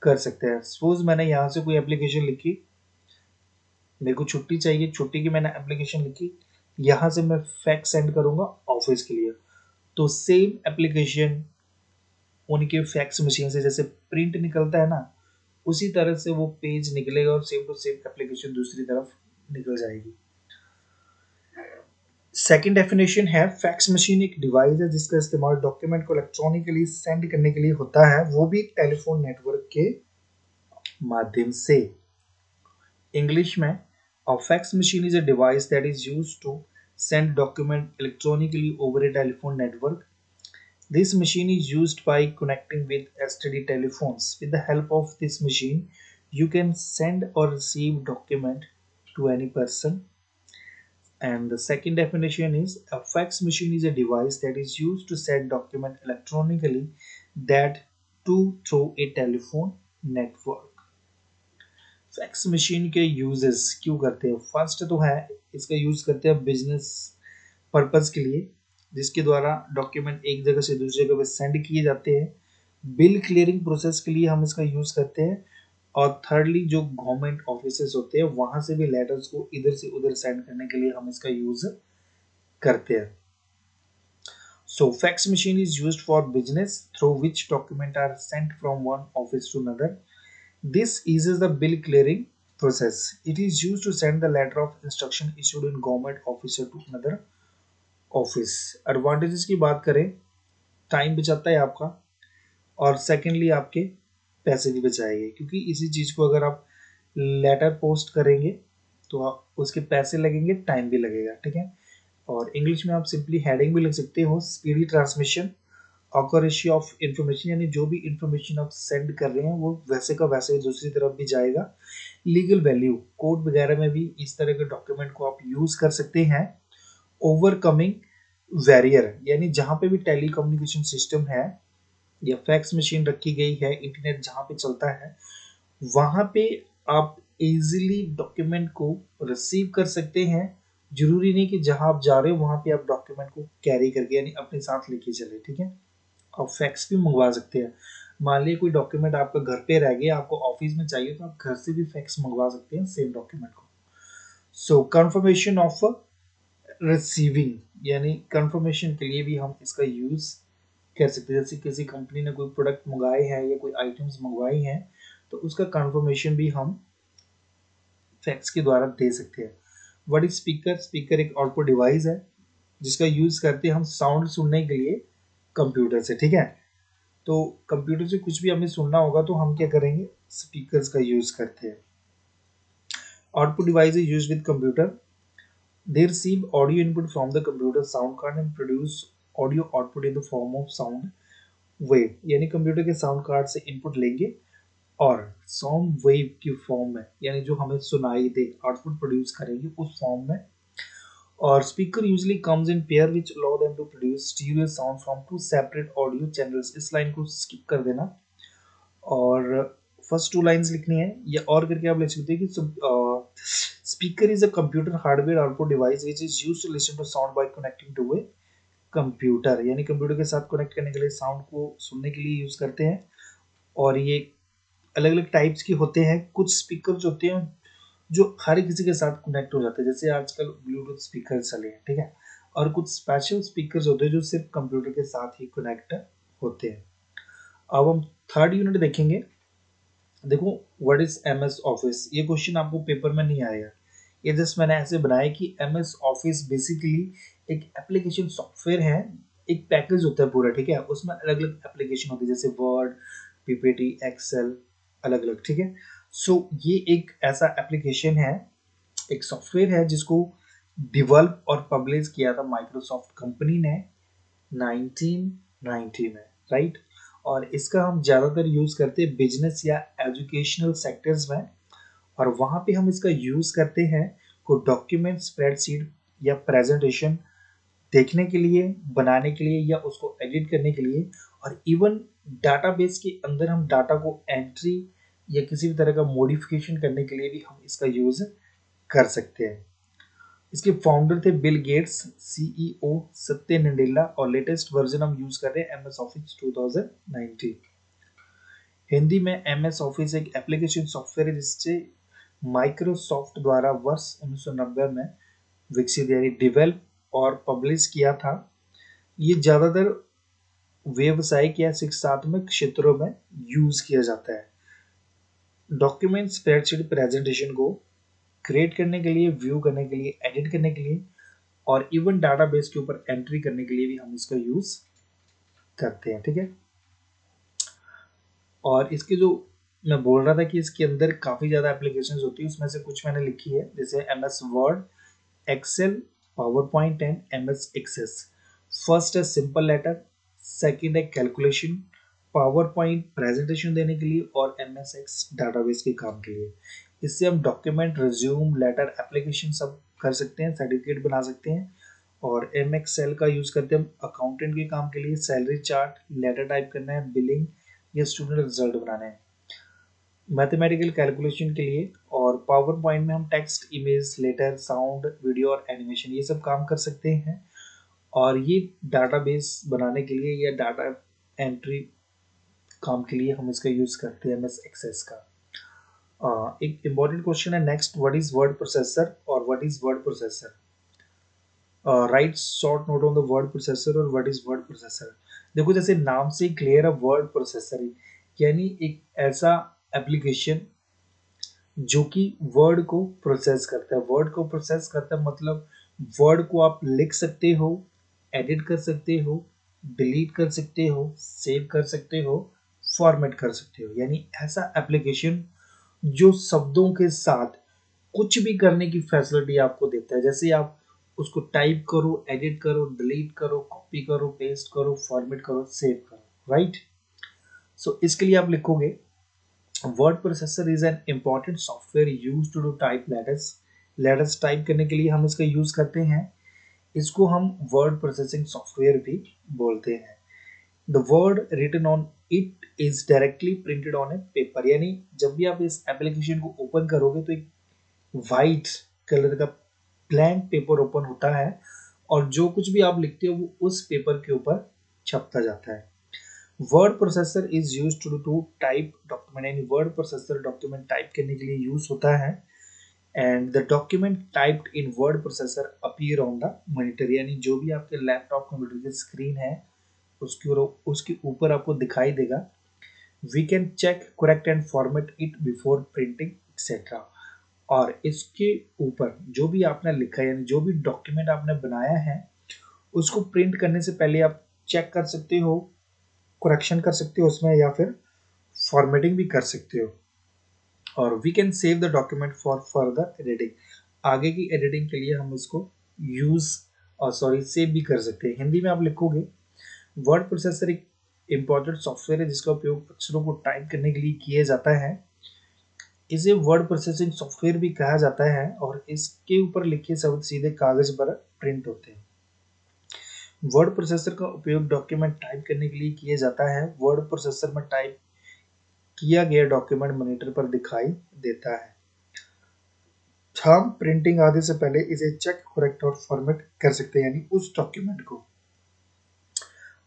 कर सकते हैं। सपोज मैंने यहाँ से कोई एप्लीकेशन लिखी, मेरे को छुट्टी चाहिए, छुट्टी की मैंने एप्लीकेशन लिखी, यहाँ से मैं फैक्स सेंड करूंगा ऑफिस के लिए, तो सेम एप्लीकेशन उनके फैक्स मशीन से जैसे प्रिंट निकलता है ना, उसी तरह से वो पेज निकलेगा और सेम टू सेम एप्लीकेशन दूसरी तरफ निकल जाएगी। सेकंड डेफिनेशन है, फैक्स मशीन एक डिवाइस है जिसका इस्तेमाल डॉक्यूमेंट को इलेक्ट्रॉनिकली सेंड करने के लिए होता है, वो भी टेलीफोन नेटवर्क के माध्यम से। इंग्लिश में, a fax machine is a device that is used to send document electronically over a telephone network. This machine is used by connecting with STD telephones. With the help of this machine, you can send or receive document to any person. And the second definition is, a fax machine is a device that is used to send document electronically that to through a telephone network. Fax machine के uses क्यों करते हैं? First तो है, इसका use करते हैं business purpose के लिए, जिसके द्वारा डॉक्यूमेंट एक जगह से दूसरी जगह पे सेंड किए जाते हैं। बिल क्लियरिंग प्रोसेस के लिए हम इसका यूज करते हैं। और थर्डली जो गवर्नमेंट ऑफिसेस होते हैं वहां से भी लेटर्स को इधर से उधर सेंड करने के लिए हम इसका यूज करते हैं। So fax machine is used for business through which documents are sent from one office to another. This eases the bill clearing process. It is used to send the letter of instruction issued in government officer to another office. Advantages की बात करें, time बचाता है आपका, और secondly आपके पैसे भी बचाएंगे, क्योंकि इसी चीज़ को अगर आप लेटर पोस्ट करेंगे तो आप उसके पैसे लगेंगे, टाइम भी लगेगा, ठीक है। और इंग्लिश में आप सिंपली हेडिंग भी लिख सकते हो, स्पीडी ट्रांसमिशन, ऑकरेसी ऑफ इंफॉर्मेशन, यानी जो भी इंफॉर्मेशन आप सेंड कर रहे हैं वो वैसे का वैसे दूसरी तरफ भी जाएगा। लीगल वैल्यू, कोर्ट वगैरह में भी इस तरह के डॉक्यूमेंट को आप यूज कर सकते हैं। ओवरकमिंग बैरियर, यानी जहाँ पे भी टेली कम्युनिकेशन सिस्टम है या फैक्स मशीन रखी गई है, इंटरनेट जहाँ पे चलता है, वहाँ पे आप इजीली डॉक्यूमेंट को रिसीव कर सकते हैं। जरूरी नहीं कि जहाँ आप जा रहे हो वहाँ पे आप डॉक्यूमेंट को कैरी करके यानी अपने साथ लेके चले, ठीक है। आप फैक्स भी मंगवा सकते हैं। मान लीजिए कोई डॉक्यूमेंट आपका घर पे रह गया, आपको ऑफिस में चाहिए, तो आप घर से भी फैक्स मंगवा सकते हैं सेम डॉक्यूमेंट को। सो कंफर्मेशन ऑफ रिसीविंग, यानी कंफर्मेशन के लिए भी हम इसका यूज कर सकते हैं। जैसे किसी कंपनी ने कोई प्रोडक्ट मंगाए हैं या कोई आइटम्स मंगवाई हैं तो उसका कंफर्मेशन भी हम फैक्स के द्वारा दे सकते हैं। What is speaker? स्पीकर एक आउटपुट डिवाइस है जिसका यूज करते हैं हम साउंड सुनने के लिए कंप्यूटर से, ठीक है। तो कंप्यूटर से कुछ भी हमें सुनना होगा तो हम क्या करेंगे? स्पीकर्स का यूज करते हैं। Output device is used with computer. They receive audio input from the computer sound card and produce audio output in the form of sound wave, यानी कंप्यूटर के साउंड कार्ड से इनपुट लेंगे और sound wave की form में, यानी जो हमें सुनाई दे, आउटपुट प्रोड्यूस करेंगे उस फॉर्म में। और speaker usually comes in pair which allow them to produce stereo sound from two separate audio channels. इस लाइन को स्किप कर देना और फर्स्ट टू लाइंस लिखनी है, या और करके आप लिख सकते हैं कि speaker is a computer hardware output device which is used to listen to sound by connecting to a computer, यानी कंप्यूटर के साथ कनेक्ट करने के लिए साउंड को सुनने के लिए यूज करते हैं। और ये अलग अलग टाइप्स के होते हैं। कुछ स्पीकर होते हैं जो हर किसी के साथ कनेक्ट हो जाते हैं, जैसे आजकल ब्लूटूथ स्पीकर चले हैं, ठीक है, और कुछ स्पेशल स्पीकर्स होते हैं जो सिर्फ कंप्यूटर के साथ ही कनेक्ट होते हैं। अब हम थर्ड यूनिट देखेंगे। देखो what is M S office, ये क्वेश्चन आपको पेपर में नहीं आएगा, ये जस्ट मैंने ऐसे बनाया कि एम एस ऑफिस बेसिकली एक एप्लीकेशन सॉफ्टवेयर है, एक पैकेज होता है पूरा, ठीक है, उसमें अलग अलग एप्लीकेशन होती है जैसे वर्ड, पीपीटी, एक्सेल, अलग अलग, ठीक है। सो ये एक ऐसा एप्लीकेशन है, एक सॉफ्टवेयर है जिसको डेवलप और पब्लिश किया था माइक्रोसॉफ्ट कंपनी ने 1990 में, राइट। और इसका हम ज़्यादातर यूज़ करते हैं बिजनेस या एजुकेशनल सेक्टर्स में, और वहाँ पे हम इसका यूज़ करते हैं को डॉक्यूमेंट, स्प्रेडशीट या प्रेजेंटेशन देखने के लिए, बनाने के लिए या उसको एडिट करने के लिए, और इवन डाटाबेस के अंदर हम डाटा को एंट्री या किसी भी तरह का मॉडिफिकेशन करने के लिए भी हम इसका यूज़ कर सकते हैं। इसके फाउंडर थे बिल गेट्स, सीईओ सत्य नडेला, और लेटेस्ट वर्जन हम यूज कर रहे हैं एमएस ऑफिस 2019। हिंदी में एमएस ऑफिस एक एप्लीकेशन सॉफ्टवेयर है जिससे माइक्रोसॉफ्ट द्वारा वर्ष 1990 में विकसित यानी डेवलप और पब्लिश किया था। ये ज़्यादातर व्यावसायिक या शिक्षात्मक क्षेत्रों में यूज किया जाता है। डॉक्यूमेंट, स्प्रेडशीट, प्रेजेंटेशन को क्रिएट करने के लिए, व्यू करने के लिए, एडिट करने के लिए और इवन डाटाबेस के ऊपर एंट्री करने के लिए भी हम इसका यूज करते हैं, ठीक है। और इसके जो मैं बोल रहा था कि इसके अंदर काफ़ी ज़्यादा एप्लीकेशंस होती है, उसमें से कुछ मैंने लिखी है जैसे M S word, excel, power point and M S access. First है सिंपल लेटर, सेकेंड है कैलकुलेशन, पावर पॉइंट प्रेजेंटेशन देने के लिए और एम एस एक्स डाटाबेस के काम के लिए। इससे हम डॉक्यूमेंट, रिज्यूम, लेटर, एप्लीकेशन सब कर सकते हैं, सर्टिफिकेट बना सकते हैं। और एम एक्सेल का यूज़ करते हैं हम अकाउंटेंट के काम के लिए, सैलरी चार्ट, लेटर टाइप करना है, बिलिंग या स्टूडेंट रिजल्ट बनाने हैं, मैथमेटिकल कैलकुलेशन के लिए। और पावर पॉइंट में हम text, image, letter, sound, video और एनिमेशन ये सब काम कर सकते हैं। और ये डाटाबेस बनाने के लिए या डाटा एंट्री काम के लिए हम इसका यूज़ करते हैं एमएस एक्सेस का। एक इम्पॉर्टेंट क्वेश्चन है next, what is word processor और what is word processor. Write short note on the word processor और व्हाट इज वर्ड प्रोसेसर। देखो जैसे नाम से क्लियर है, वर्ड प्रोसेसर यानी एक ऐसा एप्लीकेशन जो कि वर्ड को प्रोसेस करता है। वर्ड को प्रोसेस करता है मतलब वर्ड को आप लिख सकते हो, एडिट कर सकते हो, डिलीट कर सकते हो, सेव कर सकते हो, फॉर्मेट कर सकते हो, यानी ऐसा एप्लीकेशन जो शब्दों के साथ कुछ भी करने की फैसिलिटी आपको देता है। जैसे आप उसको टाइप करो, एडिट करो, डिलीट करो, कॉपी करो, पेस्ट करो, फॉर्मेट करो, सेव करो, राइट। सो इसके लिए आप लिखोगे word processor is an important software use to do type letters. Letters type करने के लिए हम इसका यूज करते हैं, इसको हम वर्ड प्रोसेसिंग सॉफ्टवेयर भी बोलते हैं। The word written on it is directly printed on a paper, यानी जब भी आप इस एप्लीकेशन को ओपन करोगे तो एक वाइट कलर का ब्लैंक पेपर ओपन होता है और जो कुछ भी आप लिखते हो वो उस पेपर के ऊपर छपता जाता है। Word processor is use to type document, यानी वर्ड प्रोसेसर डॉक्यूमेंट टाइप करने के लिए यूज होता है। And the document typed in word processor appear on the monitor, यानी जो भी आपके लैपटॉप कंप्यूटर की स्क्रीन है उसके ऊपर आपको दिखाई देगा। We can check, correct and format it before printing etcetera. और इसके ऊपर जो भी आपने लिखा है यानी जो भी डॉक्यूमेंट आपने बनाया है उसको प्रिंट करने से पहले आप चेक कर सकते हो, करेक्शन कर सकते हो उसमें, या फिर फॉर्मेटिंग भी कर सकते हो। और we can save the document for further editing, आगे की एडिटिंग के लिए हम इसको यूज और सेव भी कर सकते हैं। हिंदी में आप लिखोगे वर्ड प्रोसेसर एक इंपॉर्टेंट सॉफ्टवेयर है जिसका उपयोग अक्षरों को टाइप करने के लिए किया जाता है। इसे वर्ड प्रोसेसिंग सॉफ्टवेयर भी कहा जाता है और इसके ऊपर लिखे शब्द सीधे कागज पर प्रिंट होते हैं। वर्ड प्रोसेसर का उपयोग डॉक्यूमेंट टाइप करने के लिए किया जाता है। वर्ड प्रोसेसर में टाइप किया गया डॉक्यूमेंट मॉनिटर पर दिखाई देता है। हम प्रिंटिंग आदि से पहले इसे चेक, करेक्ट और फॉर्मेट कर सकते हैं यानी उस डॉक्यूमेंट को,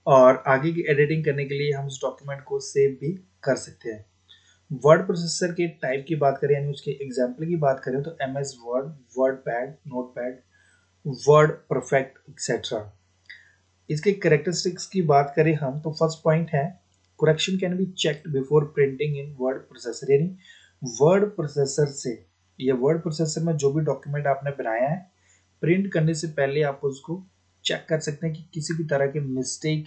और आगे की एडिटिंग करने के लिए हम उस डॉक्यूमेंट को सेव भी कर सकते हैं। वर्ड प्रोसेसर के टाइप की बात करें यानी उसके एग्जाम्पल की बात करें तो M S word, word pad, note pad, word perfect etcetera. इसके कैरेक्टरिस्टिक्स की बात करें हम तो फर्स्ट पॉइंट है correction can be checked before printing in word processor, यानी वर्ड प्रोसेसर से या वर्ड प्रोसेसर में जो भी डॉक्यूमेंट आपने बनाया है प्रिंट करने से पहले आप उसको चेक कर सकते हैं कि किसी भी तरह के मिस्टेक,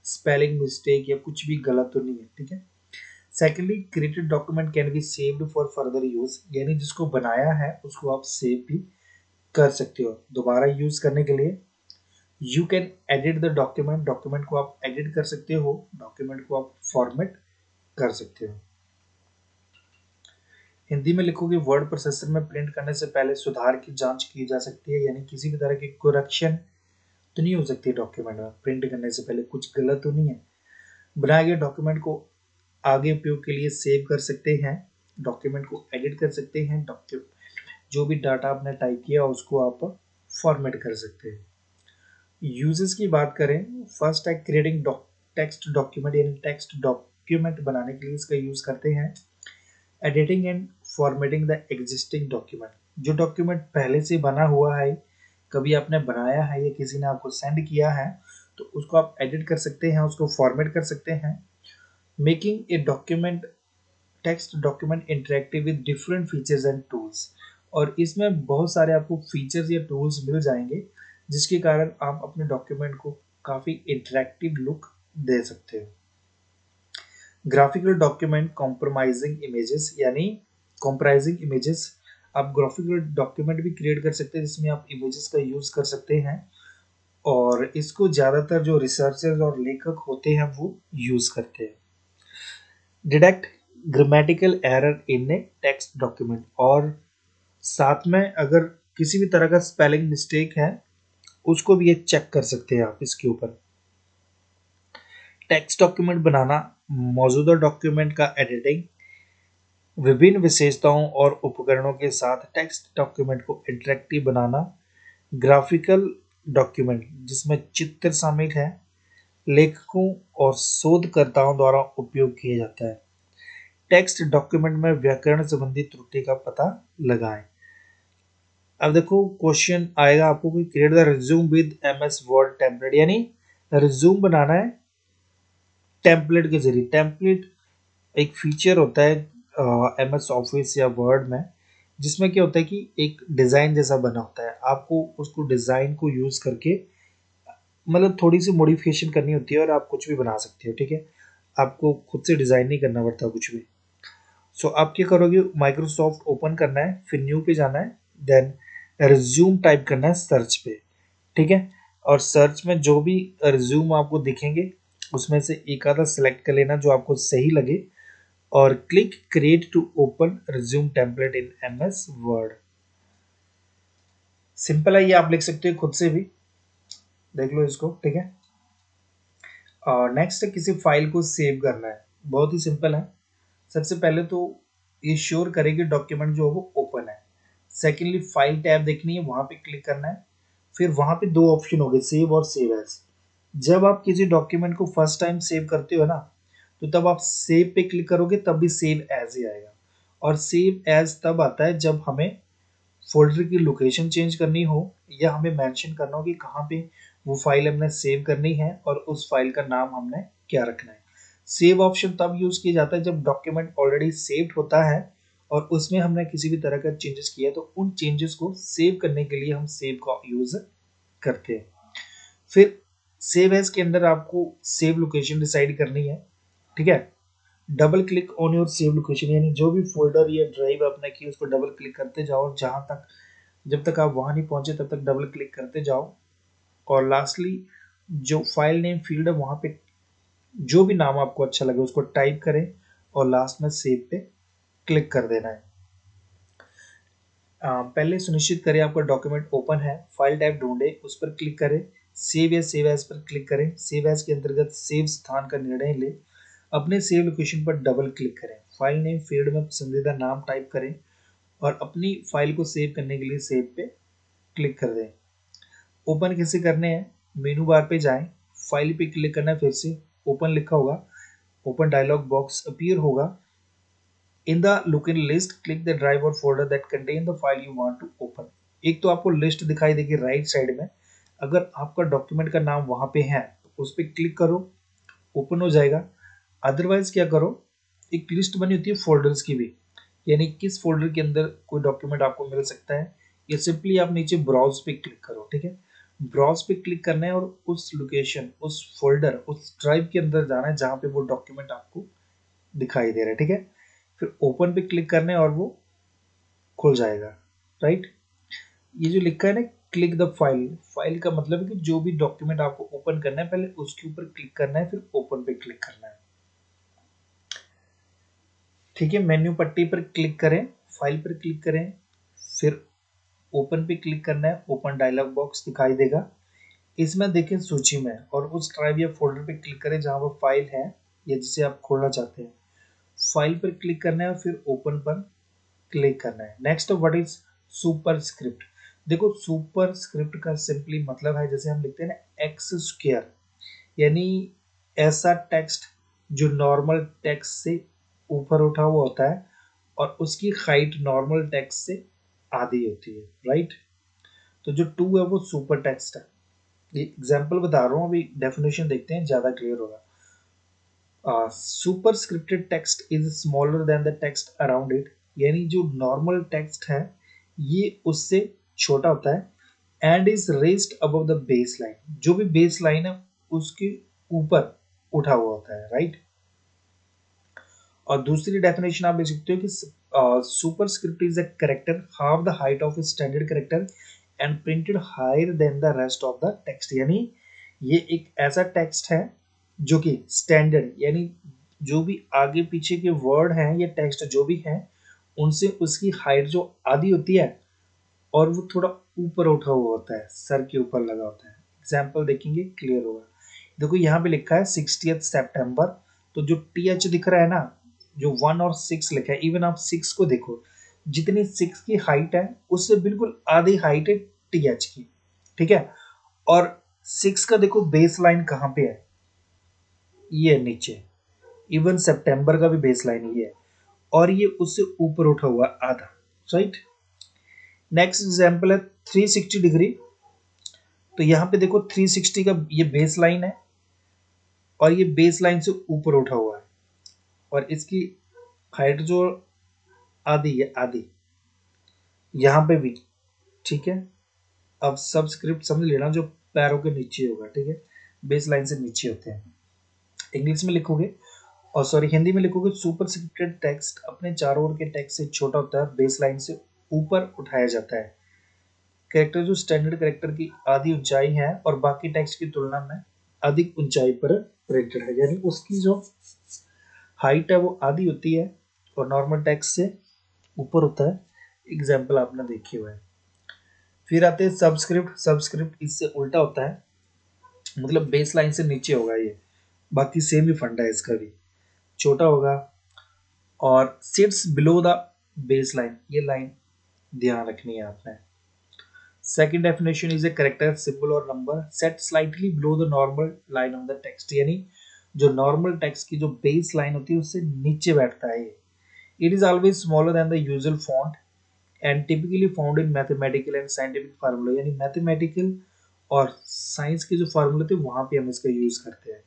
स्पेलिंग मिस्टेक या कुछ भी गलत तो नहीं है, ठीक है। Secondly created document can be saved for further use, यानी जिसको बनाया है उसको आप सेव भी कर सकते हो दोबारा यूज करने के लिए। You can edit the document, document को आप एडिट कर सकते हो, डॉक्यूमेंट को आप फॉर्मेट कर सकते हो। हिंदी में लिखोगे वर्ड प्रोसेसर में प्रिंट करने से पहले सुधार की जांच की जा सकती है, यानी किसी भी तरह की करेक्शन तो नहीं हो सकती है डॉक्यूमेंट में, प्रिंट करने से पहले कुछ गलत तो नहीं है। बनाए गए डॉक्यूमेंट को आगे उपयोग के लिए सेव कर सकते हैं, डॉक्यूमेंट को एडिट कर सकते हैं, डॉक्यूमेंट जो भी डाटा आपने टाइप किया उसको आप फॉर्मेट कर सकते हैं। यूजेस की बात करें, फर्स्ट है क्रिएटिंग टेक्स्ट डॉक्यूमेंट, यानी टेक्स्ट डॉक्यूमेंट बनाने के लिए इसका यूज करते हैं। Editing and formatting the existing document, जो डॉक्यूमेंट पहले से बना हुआ है, कभी आपने बनाया है या किसी ने आपको सेंड किया है तो उसको आप एडिट कर सकते हैं, उसको फॉर्मेट कर सकते हैं। Making a document text document interactive with different features and tools, और इसमें बहुत सारे आपको फीचर्स या टूल्स मिल जाएंगे जिसके कारण आप अपने डॉक्यूमेंट को काफ़ी इंटरेक्टिव लुक दे सकते हो। ग्राफिकल डॉक्यूमेंट कॉम्प्रोमाइजिंग इमेजेस, यानी कॉम्प्राइजिंग इमेजेस, आप ग्राफिकल डॉक्यूमेंट भी क्रिएट कर सकते हैं जिसमें आप इमेजेस का यूज कर सकते हैं, और इसको ज़्यादातर जो रिसर्चर्स और लेखक होते हैं वो यूज करते हैं। Detect grammatical error in A text document, और साथ में अगर किसी भी तरह का स्पेलिंग मिस्टेक है उसको भी ये चेक कर सकते हैं आप इसके ऊपर। टेक्स्ट डॉक्यूमेंट बनाना, मौजूदा डॉक्यूमेंट का एडिटिंग, विभिन्न विशेषताओं और उपकरणों के साथ टेक्स्ट डॉक्यूमेंट को इंटरेक्टिव बनाना, ग्राफिकल डॉक्यूमेंट जिसमें चित्र शामिल है, लेखकों और शोधकर्ताओं द्वारा उपयोग किया जाता है। टेक्स्ट डॉक्यूमेंट में व्याकरण संबंधी त्रुटि का पता लगाएं। अब देखो क्वेश्चन आएगा आपको कि create the resume with MS word template, यानी रिज्यूम बनाना है टेम्पलेट के जरिए। टेम्पलेट एक फीचर होता है एमएस ऑफिस या वर्ड में जिसमें क्या होता है कि एक डिज़ाइन जैसा बना होता है, आपको उसको डिज़ाइन को यूज़ करके मतलब थोड़ी सी मॉडिफिकेशन करनी होती है और आप कुछ भी बना सकते हो, ठीक है। आपको खुद से डिज़ाइन नहीं करना पड़ता कुछ भी। सो आप क्या करोगे, माइक्रोसॉफ्ट ओपन करना है, फिर न्यू पे जाना है, देन रिज्यूम टाइप करना है सर्च पे, ठीक है। और सर्च में जो भी रिज्यूम आपको दिखेंगे उसमें से एक आधा सेलेक्ट कर लेना जो आपको सही लगे, और click create to open resume template in MS word. Simple है ये, आप लिख सकते हो खुद से भी, देख लो इसको, ठीक है। और नेक्स्ट है किसी फाइल को सेव करना है, बहुत ही सिंपल है। सबसे पहले तो ये श्योर करें कि डॉक्यूमेंट जो है वो ओपन है। सेकेंडली फाइल टैब देखनी है, वहां पे क्लिक करना है। फिर वहां पे दो ऑप्शन हो गए, सेव और सेव एज। जब आप किसी डॉक्यूमेंट को फर्स्ट टाइम सेव करते हो ना तो तब आप सेव पे क्लिक करोगे तब भी सेव एज ही आएगा, और सेव एज तब आता है जब हमें फोल्डर की लोकेशन चेंज करनी हो या हमें मेंशन करना हो कि कहाँ पे वो फाइल हमने सेव करनी है और उस फाइल का नाम हमने क्या रखना है। सेव ऑप्शन तब यूज किया जाता है जब डॉक्यूमेंट ऑलरेडी सेव्ड होता है और उसमें हमने किसी भी तरह का चेंजेस किया तो उन चेंजेस को सेव करने के लिए हम सेव का यूज करते हैं। फिर सेव एज के अंदर आपको सेव लोकेशन डिसाइड करनी है, ठीक है। Double click on your save location, यानी जो भी फोल्डर या ड्राइव आपने की उसको डबल क्लिक करते जाओ, जहां तक जब तक आप वहां नहीं पहुंचे तब तक डबल क्लिक करते जाओ। और लास्टली जो फाइल नेम फील्ड है वहां पे जो भी नाम आपको अच्छा लगे उसको टाइप करें और लास्ट में सेव पे क्लिक कर देना है। पहले सुनिश्चित करें आपका डॉक्यूमेंट ओपन है, फाइल टाइप ढूंढे, उस पर क्लिक करें, सेव या सेव एज पर क्लिक करें। सेव एज के अंतर्गत सेव स्थान का निर्णय ले, अपने सेव लोकेशन पर डबल क्लिक करें, फाइल नेम फील्ड में पसंदीदा नाम टाइप करें और अपनी फाइल को सेव करने के लिए सेव पे क्लिक कर दें। ओपन कैसे करने हैं, मेनू बार पे जाएं, फाइल पे क्लिक करना है, फिर से ओपन लिखा होगा, ओपन डायलॉग बॉक्स अपीयर होगा, in the look in list click the drive और folder that contain the file you want to open. एक तो आपको लिस्ट दिखाई देगी राइट साइड में, अगर आपका डॉक्यूमेंट का नाम वहां पे है तो उस पर क्लिक करो, ओपन हो जाएगा। अदरवाइज क्या करो, एक लिस्ट बनी होती है फोल्डर्स की भी, यानी किस फोल्डर के अंदर कोई डॉक्यूमेंट आपको मिल सकता है, या सिंपली आप नीचे ब्राउज पे क्लिक करो। ठीक है, ब्राउज पे क्लिक करना है और उस लोकेशन, उस फोल्डर, उस ड्राइव के अंदर जाना है जहां पे वो डॉक्यूमेंट आपको दिखाई दे रहा है। ठीक है, फिर ओपन पे क्लिक करना है और वो खुल जाएगा। राइट, ये जो लिखा है ना क्लिक द फाइल, फाइल का मतलब है कि जो भी डॉक्यूमेंट आपको ओपन करना है पहले उसके ऊपर क्लिक करना है, फिर ओपन पे क्लिक करना है। ठीक है, मेन्यू पट्टी पर क्लिक करें, फाइल पर क्लिक करें, फिर ओपन पे क्लिक करना है, ओपन डायलॉग बॉक्स दिखाई देगा। इसमें देखें सूची में और उस ड्राइव या फोल्डर पे क्लिक करें जहां वो फाइल है या जिसे आप खोलना चाहते हैं। फाइल पर क्लिक करना है और फिर ओपन पर क्लिक करना है। Next, what is super script. देखो सुपर स्क्रिप्ट का सिंपली मतलब है, जैसे हम लिखते हैं ना एक्स स्क्वायर, यानी ऐसा टेक्स्ट जो नॉर्मल टेक्स्ट से ऊपर उठा हुआ होता है और उसकी हाइट नॉर्मल टेक्स्ट से आधी होती है। राइट, तो जो टू है वो सुपर टेक्स्ट है। ये एग्जाम्पल बता रहा हूँ, अभी डेफिनेशन देखते हैं, ज्यादा क्लियर होगा। Super scripted text is smaller than the text around it, यानी जो नॉर्मल टेक्स्ट है ये उससे छोटा होता है। And is raised above the base line, जो भी बेस लाइन है उसके ऊपर उठा हुआ होता है। राइट, और दूसरी डेफिनेशन आप देख सकते हो कि super script is a character half the height of a standard character and printed higher than the rest of the text, यानी ये एक ऐसा टेक्स्ट है जो कि स्टैंडर्ड, यानी जो भी आगे पीछे के वर्ड हैं या टेक्स्ट जो भी हैं उनसे उसकी हाइट जो आधी होती है और वो थोड़ा ऊपर उठा हुआ होता है, सर के ऊपर लगा होता है। एग्जाम्पल देखेंगे क्लियर होगा। देखो यहाँ पे लिखा है 60th सितंबर, तो जो टी एच दिख रहा है ना, जो 1 और 6 लिखा है, इवन आप 6 को देखो, जितनी 6 की हाइट है उससे बिल्कुल आधी हाइट है टी एच की। ठीक है, और 6 का देखो बेस लाइन कहाँ पे है, ये नीचे। इवन सितंबर का भी बेस लाइन ये है और ये उससे ऊपर उठा हुआ आधा। राइट, नेक्स्ट एग्जाम्पल है 360 डिग्री। तो यहाँ पे देखो 360 का ये बेस लाइन है और ये बेस लाइन से ऊपर उठा हुआ है और इसकी हाइट जो आधी है, आधी यहाँ पे भी। ठीक है, अब सब स्क्रिप्ट समझ लेना जो पैरों के नीचे होगा। ठीक है, बेस लाइन से नीचे होते हैं। इंग्लिश में लिखोगे और सॉरी हिंदी में लिखोगे, सुपर स्क्रिप्टेड टेक्स्ट अपने चारों ओर के टेक्स्ट से छोटा होता है, बेस लाइन से ऊपर उठाया जाता है। कैरेक्टर जो स्टैंडर्ड कैरेक्टर की आधी ऊंचाई है और बाकी टेक्स्ट की तुलना में अधिक ऊंचाई पर रेटेड है, यानी उसकी जो हाइट है वो आधी होती है और नॉर्मल टेक्स्ट से ऊपर होता है। एग्जाम्पल आपने देखे हुए हैं। फिर आते हैं सबस्क्रिप्ट। सबस्क्रिप्ट इससे उल्टा होता है, मतलब बेस लाइन से नीचे होगा ये, बाकी सेम ही फंडा है इसका भी, छोटा होगा और sits below the base line, ये लाइन ध्यान रखनी है आपने। Second definition is a character symbol और number set slightly below the normal line of the text, यानी जो नॉर्मल टेक्स्ट की जो बेस लाइन होती है उससे नीचे बैठता है। It is always smaller than the usual font and typically found in mathematical and scientific formula, यानी मैथमेटिकल और साइंस के जो फार्मूले थे वहां पे हम इसका यूज करते हैं।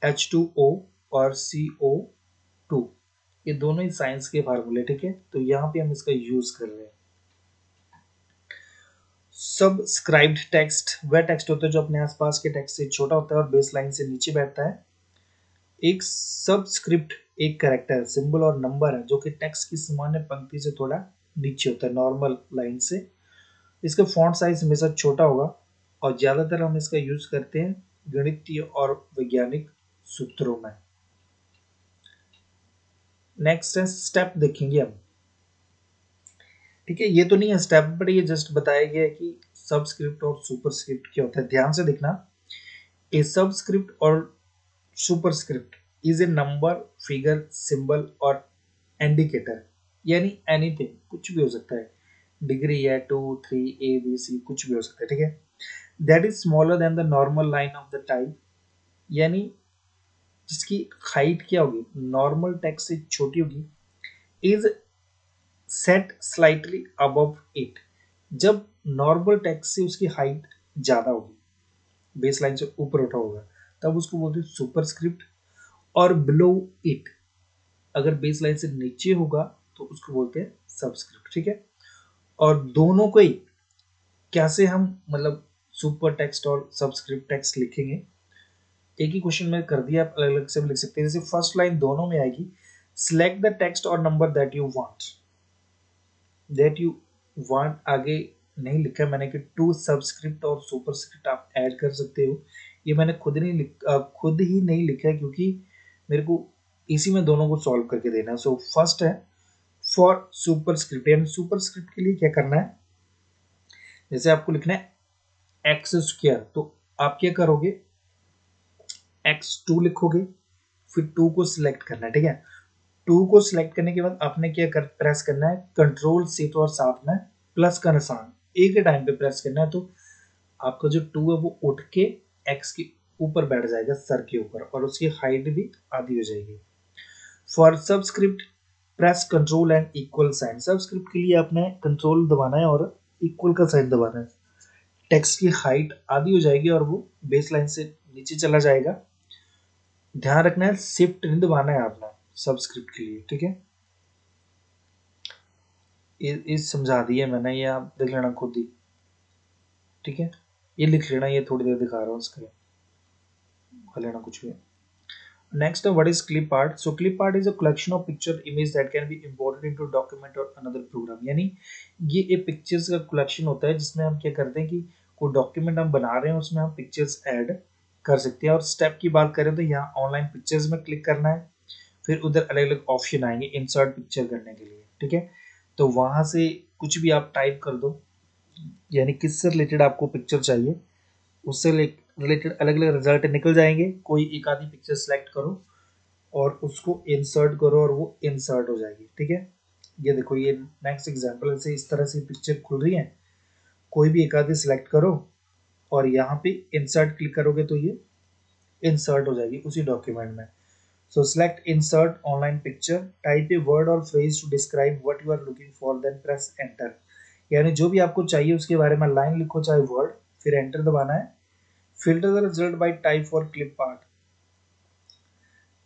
H2O और CO2, ये दोनों ही साइंस के फार्मूले। ठीक है, तो यहाँ पे हम इसका यूज कर रहे हैं। सबस्क्राइब्ड टेक्स्ट वह टेक्स्ट होता है जो अपने आसपास के टेक्स्ट से छोटा होता है और बेस लाइन से नीचे बैठता है। एक सबस्क्रिप्ट एक कैरेक्टर सिंबल और नंबर है जो कि टेक्स्ट की सामान्य पंक्ति से थोड़ा नीचे होता है, नॉर्मल लाइन से। इसका फॉन्ट साइज हमेशा छोटा होगा और ज्यादातर हम इसका यूज करते हैं गणितीय और वैज्ञानिक सूत्रों में। नेक्स्ट है स्टेप, देखेंगे हम। ठीक है, ये तो नहीं है स्टेप, बट ये जस्ट बताया गया है कि सबस्क्रिप्ट और सुपरस्क्रिप्ट क्या होता है। ध्यान से देखना, ए सबस्क्रिप्ट और superscript is a number, figure, symbol और इंडिकेटर, यानी एनीथिंग, कुछ भी हो सकता है। डिग्री है 2 3 ABC, कुछ भी हो सकता है। ठीक है, that is smaller than the normal line of the type, यानी जिसकी हाइट क्या होगी, नॉर्मल टेक्स्ट से छोटी होगी is set slightly above it, जब नॉर्मल टेक्स्ट से उसकी हाइट ज्यादा होगी, बेस लाइन से ऊपर उठा होगा, तब उसको बोलते हैं सुपरस्क्रिप्ट। और बिलो इट, अगर बेस लाइन से नीचे होगा तो उसको बोलते हैं सबस्क्रिप्ट। ठीक है, और दोनों को ही कैसे हम मतलब सुपर टेक्स्ट और सबस्क्रिप्ट टेक्स्ट लिखेंगे, एक ही क्वेश्चन में कर दिया, आप अलग अलग से भी लिख सकते हैं। जैसे फर्स्ट लाइन दोनों में आएगी, सिलेक्ट द टेक्स्ट और number that you want, that you want आगे नहीं लिखा मैंने कि टू सबस्क्रिप्ट और सुपरस्क्रिप्ट आप ऐड कर सकते हो, ये मैंने खुद ही नहीं लिखा है, क्योंकि मेरे को इसी में दोनों को सॉल्व करके देना है। सो फर्स्ट है फॉर सुपरस्क्रिप्ट, यानी सुपरस्क्रिप्ट के लिए क्या करना है, जैसे आपको लिखना है एक्स स्क्वायर, तो आप क्या करोगे, x2 लिखोगे, फिर 2 को सिलेक्ट करना है। ठीक है, 2 को सिलेक्ट करने के बाद आपने क्या प्रेस करना है, कंट्रोल शिफ्ट और साथ में प्लस का निशान एक ही टाइम पे प्रेस करना है, तो आपका जो 2 है वो उठ के x के ऊपर बैठ जाएगा, सर के ऊपर, और उसकी हाइट भी आधी हो जाएगी। For subscript press control and equal sign, subscript के लिए आपने कंट्रोल दबाना है और इक्वल का साइन दबाना है, टेक्स्ट की हाइट आधी हो जाएगी और वो बेस लाइन से नीचे चला जाएगा। ध्यान रखना है शिफ्ट नहीं दबाना है आपने सबस्क्रिप्ट के लिए। ठीक है, ये समझा दिया मैंने, ये आप देख लेना खुद ही। ठीक है, ये लिख लेना, ये थोड़ी देर दिखा रहा हूँ स्क्रीन, कर लेना कुछ भी। Next, what is clip art? So clip art is a collection of picture image that can be imported into a document or another program. यानी ये एक पिक्चर्स का कलेक्शन होता है जिसमें हम क्या करते हैं कि कोई डॉक्यूमेंट हम बना रहे हैं उसमें हम पिक्चर्स ऐड कर सकते हैं। और स्टेप की बात करें तो यहाँ ऑनलाइन पिक्चर्स में क्लिक करना है, फिर उधर अलग अलग ऑप्शन आएंगे इंसर्ट पिक्चर करने के लिए। ठीक है, तो वहाँ से कुछ भी आप टाइप कर दो, यानी किससे रिलेटेड आपको पिक्चर चाहिए उससे रिलेटेड अलग अलग रिजल्ट निकल जाएंगे। कोई एक आधी पिक्चर सेलेक्ट करो और उसको इंसर्ट करो और वो इंसर्ट हो जाएगी। ठीक है, ये देखो, ये नेक्स्ट एग्जांपल से इस तरह से पिक्चर खुल रही है, कोई भी एक आधी सिलेक्ट करो और यहाँ पे इंसर्ट क्लिक करोगे तो ये इंसर्ट हो जाएगी उसी डॉक्यूमेंट में। So select insert online picture, type a word और phrase to describe what you are looking for, then press enter. यानी जो भी आपको चाहिए उसके बारे में लाइन लिखो चाहे वर्ड, फिर एंटर दबाना है। Filter the result by type for clip art,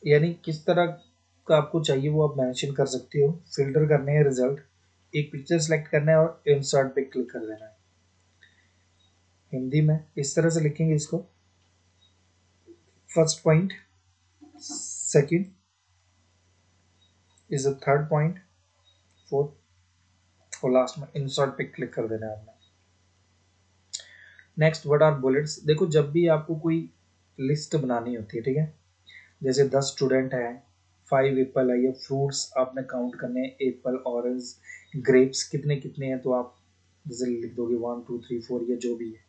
यानी किस तरह का आपको चाहिए वो आप मेंशन कर सकते हो। फिल्टर करने हैं रिजल्ट, एक पिक्चर सेलेक्ट करना है और इंसर्ट पे क्लिक कर देना है। हिंदी में इस तरह से लिखेंगे इसको, first point, second is the third point, fourth, और लास्ट में इंसर्ट पे क्लिक कर देना है आपने। Next, what are bullets? देखो, जब भी आपको कोई लिस्ट बनानी होती है, ठीक है, जैसे 10 स्टूडेंट है, 5 एप्पल है, या फ्रूट्स आपने काउंट करने हैं, एप्पल, ऑरेंज, ग्रेप्स कितने कितने हैं, तो आप जैसे लिख दोगे 1 2 3 4 या जो भी है।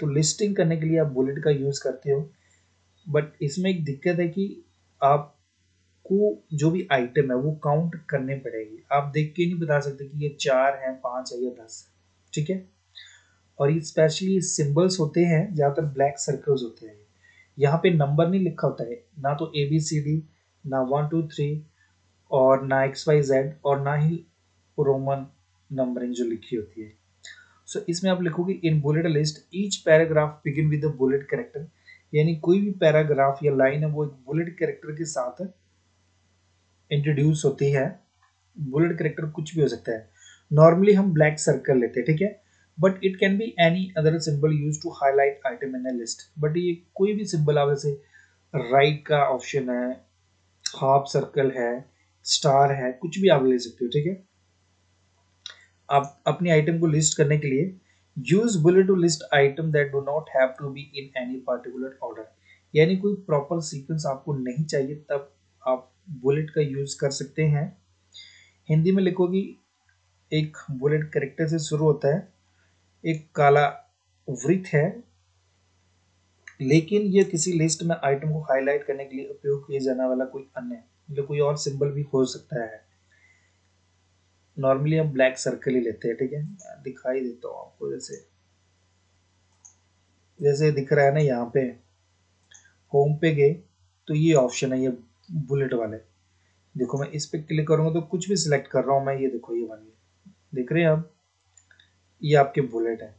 तो लिस्टिंग करने के लिए आप बुलेट का यूज करते हो, बट इसमें एक दिक्कत है कि आपको जो भी आइटम है वो काउंट करने पड़ेगी, आप देख के नहीं बता सकते कि ये 4 है, 5 है या 10 है। ठीक है, और ये स्पेशली सिंबल्स होते हैं, ज़्यादातर ब्लैक सर्कल्स होते हैं, यहाँ पे नंबर नहीं लिखा होता है, ना तो ABCD, ना 1 2 3, और ना XYZ, और ना ही रोमन नंबरिंग जो लिखी होती है। सो इसमें आप लिखोगे in bullet list each paragraph begin with bullet character, यानी कोई भी पैराग्राफ या लाइन है वो एक बुलेट कैरेक्टर के साथ इंट्रोड्यूस होती है। बुलेट कैरेक्टर कुछ भी हो सकता है, नॉर्मली हम ब्लैक सर्कल लेते हैं। ठीक है, but it can be any other symbol use to highlight item in a list, but ये कोई भी सिंबल आप जैसे राइट का ऑप्शन है, हाफ सर्कल है, स्टार है, कुछ भी आप ले सकते हो। ठीक है, आप अपनी आइटम को लिस्ट करने के लिए use bullet to list item that do not have to be in any particular order, यानी कोई प्रॉपर सीक्वेंस आपको नहीं चाहिए तब आप बुलेट का यूज कर सकते हैं। हिंदी में लिखोगी, एक बुलेट कैरेक्टर से शुरू होता है, एक काला वृत्त है, लेकिन ये किसी लिस्ट में आइटम को हाईलाइट करने के लिए उपयोग किया जाने वाला कोई अन्य मतलब कोई और सिंबल भी हो सकता है। नॉर्मली हम ब्लैक सर्कल ही लेते हैं। ठीक है, मैं दिखाई देता हूँ आपको, जैसे जैसे दिख रहा है ना, यहाँ पे होम पे गए तो ये ऑप्शन है, ये बुलेट वाले, देखो मैं इस पे क्लिक करूंगा तो कुछ भी सिलेक्ट कर रहा हूं मैं, ये देखो ये बन गया, देख रहे हैं आप, ये आपके बुलेट है,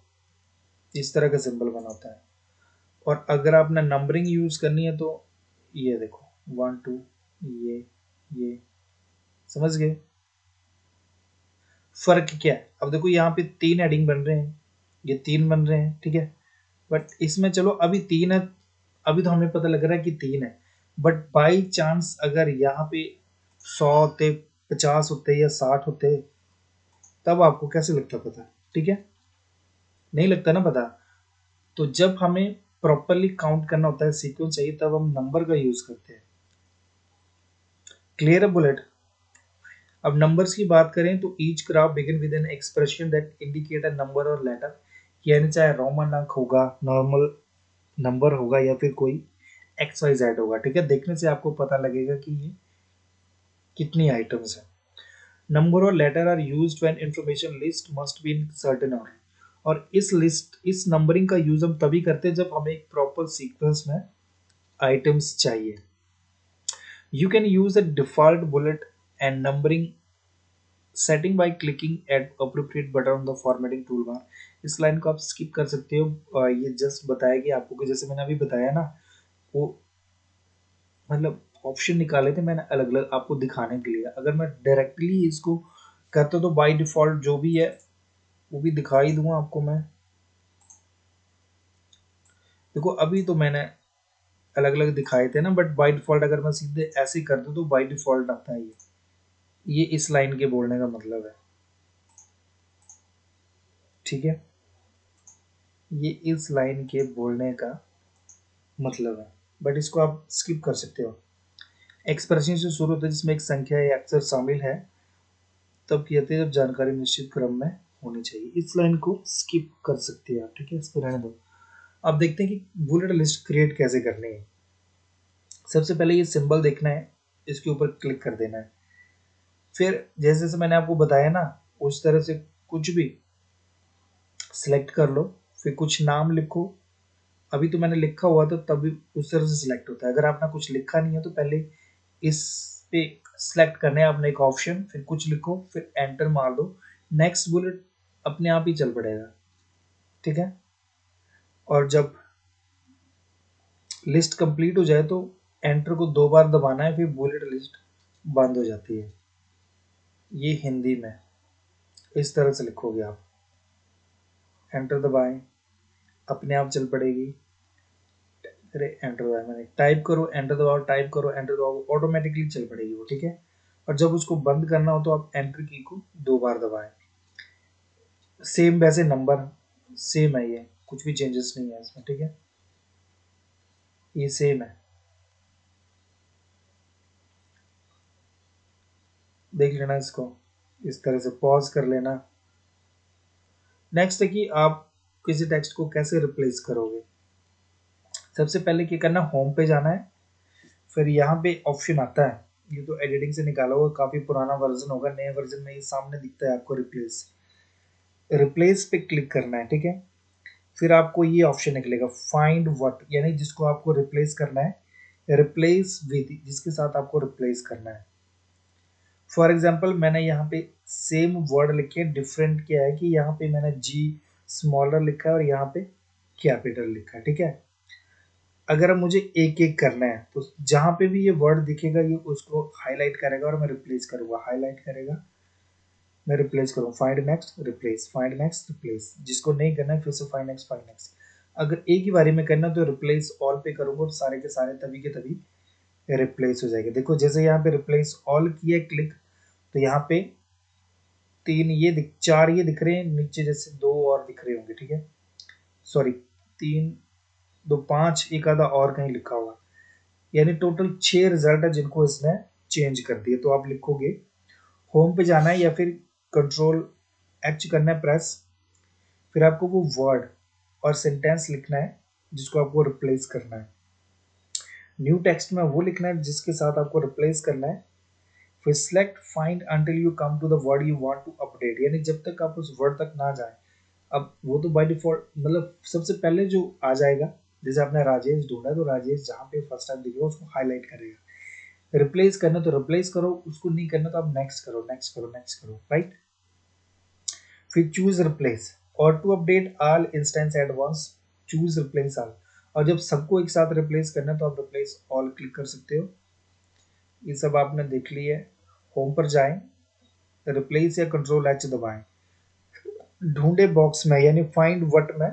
इस तरह का सिंबल बना होता है। और अगर आपने नंबरिंग यूज करनी है तो ये देखो 1 2, ये समझ गए फर्क क्या है। अब देखो यहाँ पे 3 हेडिंग बन रहे हैं, ये 3 बन रहे हैं, ठीक है, बट इसमें चलो अभी 3 है, अभी तो हमें पता लग रहा है कि 3 है, बट बाई चांस अगर यहाँ पे 100 होते, 50 होते या 60 होते, तब आपको कैसे लगता पता, ठीक है, नहीं लगता ना पता। तो जब हमें प्रॉपरली काउंट करना होता है, सीक्वेंस चाहिए, तब हम नंबर का यूज करते हैं। क्लियर है बुलेट। अब नंबर्स की बात करें तो each graph begin with an expression that indicate a number और लेटर, यानी चाहे रोमन अंक होगा, नॉर्मल नंबर होगा, या फिर कोई एक्स वाई जेड होगा, ठीक है, देखने से आपको पता लगेगा कि ये कितनी आइटम्स है। नंबर और letter are used when information list must be in certain order, और इस नंबरिंग का यूज हम तभी करते हैं जब हमें एक प्रॉपर सीक्वेंस में आइटम्स चाहिए। You can use a default bullet and numbering setting by clicking at appropriate button on the formatting toolbar। इस लाइन को आप स्किप कर सकते हो, ये जस्ट बताया कि आपको कि जैसे मैंने अभी बताया ना, वो मतलब ऑप्शन निकाले थे मैंने अलग अलग आपको दिखाने के लिए। अगर मैं डायरेक्टली इसको करता तो बाय डिफॉल्ट जो भी है वो भी दिखा ही दूंगा आपको मैं। देखो अभी तो मैंने अलग अलग दिखाए थे ना, बट बाय डिफॉल्ट अगर मैं सीधे ऐसे कर दूं तो बाय डिफॉल्ट आता है ये इस लाइन के बोलने का मतलब है, ठीक है, ये इस लाइन के बोलने का मतलब है, बट इसको आप स्किप कर सकते हो। एक्सप्रेशन से शुरू होता है जिसमें एक संख्या या अक्षर शामिल है, तब कहते हैं जब जानकारी निश्चित क्रम में होनी चाहिए। इस लाइन को स्किप कर सकते हैं आप, ठीक है, इसको रहने दो। अब देखते हैं कि बुलेट लिस्ट क्रिएट कैसे करनी है। सबसे पहले ये सिंबल देखना है, इसके ऊपर क्लिक कर देना है। फिर जैसे जैसे मैंने आपको बताया ना, उस तरह से कुछ भी सिलेक्ट कर लो, फिर कुछ नाम लिखो। अभी तो मैंने लिखा हुआ तो तभी उस तरह से सिलेक्ट होता है। अगर आपने कुछ लिखा नहीं है तो पहले इस पे सिलेक्ट करना है आपने एक ऑप्शन, फिर कुछ लिखो, फिर एंटर मार दो, नेक्स्ट बुलेट अपने आप ही चल पड़ेगा, ठीक है। और जब लिस्ट कंप्लीट हो जाए तो एंटर को 2 बार दबाना है, फिर बुलेट लिस्ट बंद हो जाती है। ये हिंदी में इस तरह से लिखोगे आप, एंटर दबाएं, अपने आप चल पड़ेगी। अरे एंटर दबाया मैंने, टाइप करो एंटर दबाओ, टाइप करो एंटर दबाओ, ऑटोमेटिकली चल पड़ेगी वो, ठीक है। और जब उसको बंद करना हो तो आप एंटर की को 2 बार दबाएं। सेम वैसे नंबर सेम है, ये कुछ भी चेंजेस नहीं है इसमें, ठीक है, ये सेम है, देख लेना इसको, इस तरह से पॉज कर लेना। नेक्स्ट है कि आप किसी टेक्स्ट को कैसे रिप्लेस करोगे। सबसे पहले क्या करना, होम पे जाना है, फिर यहाँ पे ऑप्शन आता है, ये तो एडिटिंग से निकाला हुआ, काफी पुराना वर्जन होगा, नए वर्जन में ये सामने दिखता है आपको, रिप्लेस, रिप्लेस पे क्लिक करना है, ठीक है। फिर आपको ये ऑप्शन निकलेगा फाइंड व्हाट, यानी जिसको आपको रिप्लेस करना है, रिप्लेस विद, जिसके साथ आपको रिप्लेस करना है। फॉर एग्जाम्पल मैंने यहाँ पे सेम वर्ड लिखे, डिफरेंट क्या है कि यहाँ पे मैंने जी स्मॉलर लिखा है और यहाँ पे कैपिटल लिखा है, ठीक है। अगर अब मुझे एक एक करना है तो जहां पे भी ये वर्ड दिखेगा ये उसको हाईलाइट करेगा और मैं रिप्लेस करूंगा, हाईलाइट करेगा, मैं रिप्लेस करूँ, find next replace, find next replace, जिसको नहीं करना है फिर से फाइंड नेक्स्ट, फाइंड नेक्स्ट। अगर एक ही बारी में करना तो रिप्लेस ऑल पे करूंगा और सारे के सारे तभी के तभी रिप्लेस हो जाएंगे। देखो जैसे यहाँ पे रिप्लेस ऑल किया क्लिक, तो यहाँ पे 3 ये दिख, 4 ये दिख रहे हैं, नीचे जैसे 2 और दिख रहे होंगे, ठीक है, सॉरी 3 2 5, एक आधा और कहीं लिखा हुआ, यानी टोटल 6 रिजल्ट है जिनको इसने चेंज कर दिए। तो आप लिखोगे, होम पे जाना है या फिर कंट्रोल एच करना है प्रेस, फिर आपको वो वर्ड और सेंटेंस लिखना है जिसको आपको रिप्लेस करना है। न्यू टेक्स्ट में वो लिखना है जिसके साथ आपको रिप्लेस करना है, फिर select find until you come to the word you want to update, यानी जब तक आप उस वर्ड तक ना जाए। अब वो तो बाय डिफॉल्ट मतलब सबसे पहले जो आ जाएगा, जैसे आपने राजेश ढूंढा तो राजेश जहाँ पे फर्स्ट टाइम दिखेगा उसको हाईलाइट करेगा, रिप्लेस करना तो रिप्लेस करो, उसको नहीं करना तो आप नेक्स्ट करो, नेक्स्ट करो, नेक्स्ट करो, राइट। फिर चूज रिप्लेस, और to update all instance at once choose replace all, और जब सबको एक साथ रिप्लेस करना है तो आप रिप्लेस ऑल क्लिक कर सकते हो। ये सब आपने देख लिया है। होम पर जाएं, रिप्लेस या कंट्रोल एच दबाएं, ढूंढे बॉक्स में यानी फाइंड व्हाट में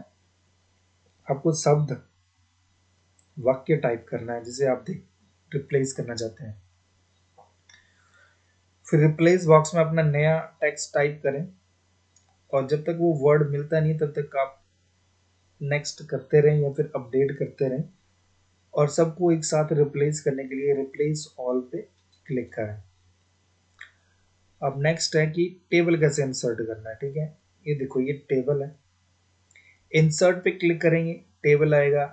आपको शब्द वाक्य टाइप करना है जिसे आप रिप्लेस करना चाहते हैं। फिर रिप्लेस बॉक्स में अपना नया टेक्स्ट टाइप करें, और जब तक वो वर्ड मिलता नहीं तब तक आप नेक्स्ट करते रहें या फिर अपडेट करते रहें, और सबको एक साथ रिप्लेस करने के लिए रिप्लेस ऑल पे क्लिक करें। अब नेक्स्ट है कि टेबल कैसे इंसर्ट करना है, ठीक है। ये देखो ये टेबल है, इंसर्ट पे क्लिक करेंगे टेबल आएगा,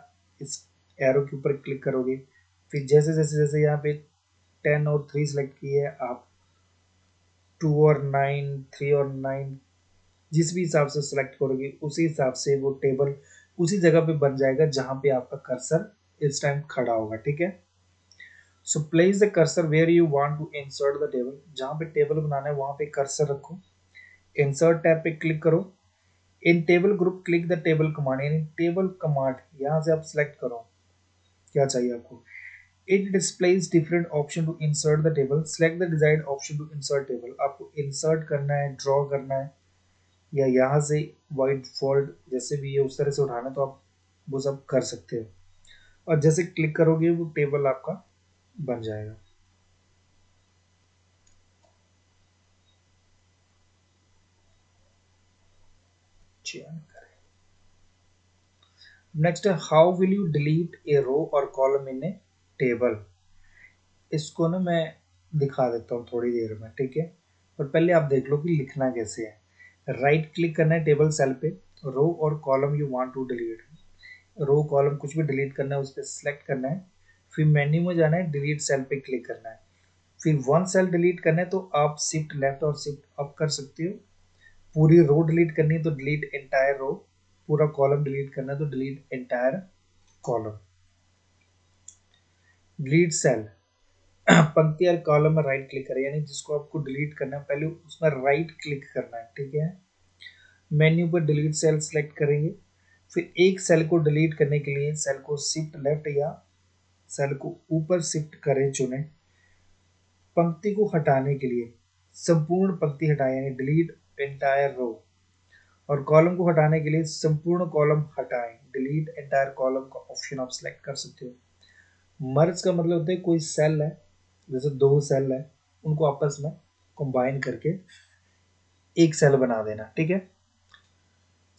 इस एरो के ऊपर क्लिक करोगे, फिर जैसे जैसे जैसे यहाँ पे 10 और 3 सेलेक्ट किए है, आप 2 और 9, 3 और 9 जिस भी हिसाब से सिलेक्ट करोगे उसी हिसाब से वो टेबल उसी जगह पे बन जाएगा जहां पे आपका कर्सर इस टाइम खड़ा होगा, ठीक है। So place the cursor where you want to insert the table, जहां पे टेबल बनाना है वहां पे कर्सर रखो, इंसर्ट टैब पे क्लिक करो, in table group click the table command, यानी टेबल कमांड यहाँ से आप सिलेक्ट करो क्या चाहिए आपको। It displays different option to insert the table, select the desired option to insert table, आपको इंसर्ट करना है, ड्रॉ करना है, या यहाँ से वाइट फोल्ड जैसे भी है उस तरह से उठाना तो आप वो सब कर सकते हो, और जैसे क्लिक करोगे वो टेबल आपका बन जाएगा। नेक्स्ट है हाउ विल यू डिलीट ए रो और कॉलम इन ए टेबल, इसको ना मैं दिखा देता हूँ थोड़ी देर में, ठीक है। और पहले आप देख लो कि लिखना कैसे है। राइट क्लिक करना है टेबल सेल पे, रो और column you want to delete, row column कुछ भी डिलीट करना है उस पर सिलेक्ट करना है, फिर मेन्यू में जाना है, डिलीट सेल पे क्लिक करना है, फिर वन सेल डिलीट करना है तो आप शिफ्ट लेफ्ट और शिफ्ट अप कर सकते हो, पूरी रो डिलीट करनी है तो डिलीट एंटायर रो, पूरा कॉलम डिलीट करना है तो delete entire column. Delete cell पंक्ति और कॉलम में राइट क्लिक करें, यानी जिसको आपको डिलीट करना है पहले उसमें राइट क्लिक करना है, ठीक है। मेन्यू पर डिलीट सेल सेलेक्ट करेंगे, फिर एक सेल को डिलीट करने के लिए सेल को शिफ्ट लेफ्ट या सेल को ऊपर शिफ्ट करें चुने, पंक्ति को हटाने के लिए संपूर्ण पंक्ति हटाएं यानी डिलीट एंटायर रो, और कॉलम को हटाने के लिए संपूर्ण कॉलम हटाएं, डिलीट एंटायर कॉलम का ऑप्शन आप सिलेक्ट कर सकते हो। मर्ज का मतलब होता है कोई सेल है, जैसे दो सेल है उनको आपस में कंबाइन करके एक सेल बना देना, ठीक है।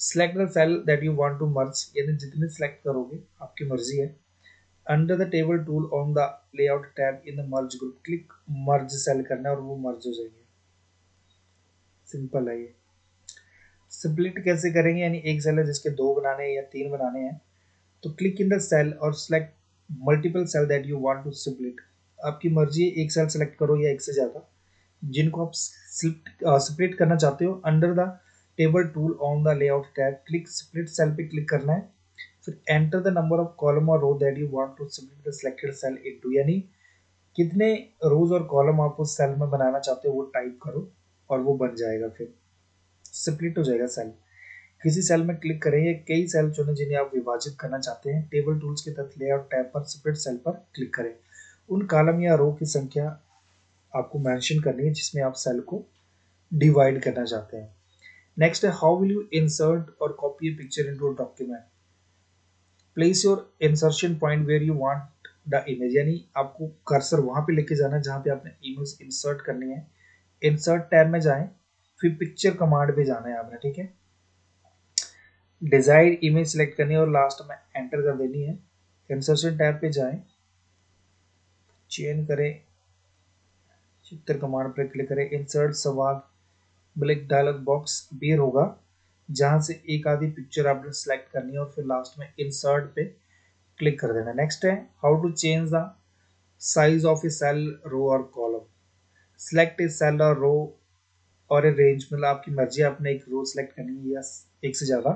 Select the cell that you want to merge, यानी जितने सिलेक्ट करोगे आपकी मर्जी है। Under the table tool on the layout tab in the merge group click, merge cell करना है और वो मर्ज हो जाएंगे, सिंपल है ये। स्प्लिट कैसे करेंगे, यानी एक सेल है जिसके दो बनाने हैं या तीन बनाने हैं तो क्लिक इन द सेल और select multiple cell that you want to split, आपकी मर्जी है एक सेल सेलेक्ट करो या एक से ज़्यादा जिनको आप स्प्लिट करना चाहते हो। Under the table tool on the layout tab click split cell पे क्लिक करना है, फिर enter the number of column और row that you want to split the selected cell into, यानी कितने रोज और कॉलम आप उस सेल में बनाना चाहते हो वो टाइप करो और वो बन जाएगा, फिर स्प्लिट हो जाएगा सेल। किसी सेल में क्लिक करें या कई सेल चुनें जिन्हें आप विभाजित करना चाहते हैं, टेबल टूल्स के तहत लेआउट टैब पर स्प्लिट सेल पर क्लिक करें, उन कॉलम या रो की संख्या आपको मेंशन करनी है जिसमें आप सेल को डिवाइड करना चाहते हैं। नेक्स्ट है हाउ विल यू इंसर्ट और copy a picture into a document, place your insertion point where you want the image, यानी आपको कर्सर वहां पे लेके जाना है जहां पे आपने इमेज इंसर्ट करनी है। इंसर्ट टैब में जाएं, फिर पिक्चर कमांड पे जाना है आपने, ठीक है। डिजायर्ड इमेज सेलेक्ट करनी है और लास्ट में एंटर कर देनी है। इंसर्शन टैब पे जाएं, चेंज करें, चित्र कमांड पर क्लिक करें, इंसर्ट संवाद ब्लैक डायलॉग बॉक्स अपीयर होगा जहां से एक आधी पिक्चर आपने सेलेक्ट करनी है और फिर लास्ट में इंसर्ट पे क्लिक कर देना। नेक्स्ट है how to change the size of a cell row और कॉलम, सिलेक्ट ए सेल और रो और ए रेंज, मतलब आपकी मर्जी आपने एक रो सेलेक्ट करनी है या एक से ज़्यादा।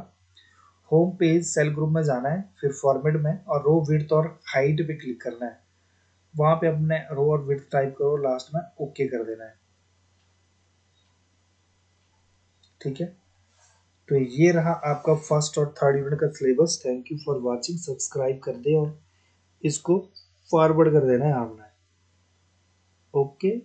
होम पेज सेल ग्रुप में जाना है, फिर फॉर्मेट में और रो विड्थ और हाइट पे क्लिक करना है, वहां पे अपने रो और विड्थ टाइप करो, लास्ट में ओके कर देना है। ठीक है, तो ये रहा आपका फर्स्ट और थर्ड यूनिट का syllabus. Thank you for watching, subscribe कर दे और इसको फॉरवर्ड कर देना है आपने। ओके।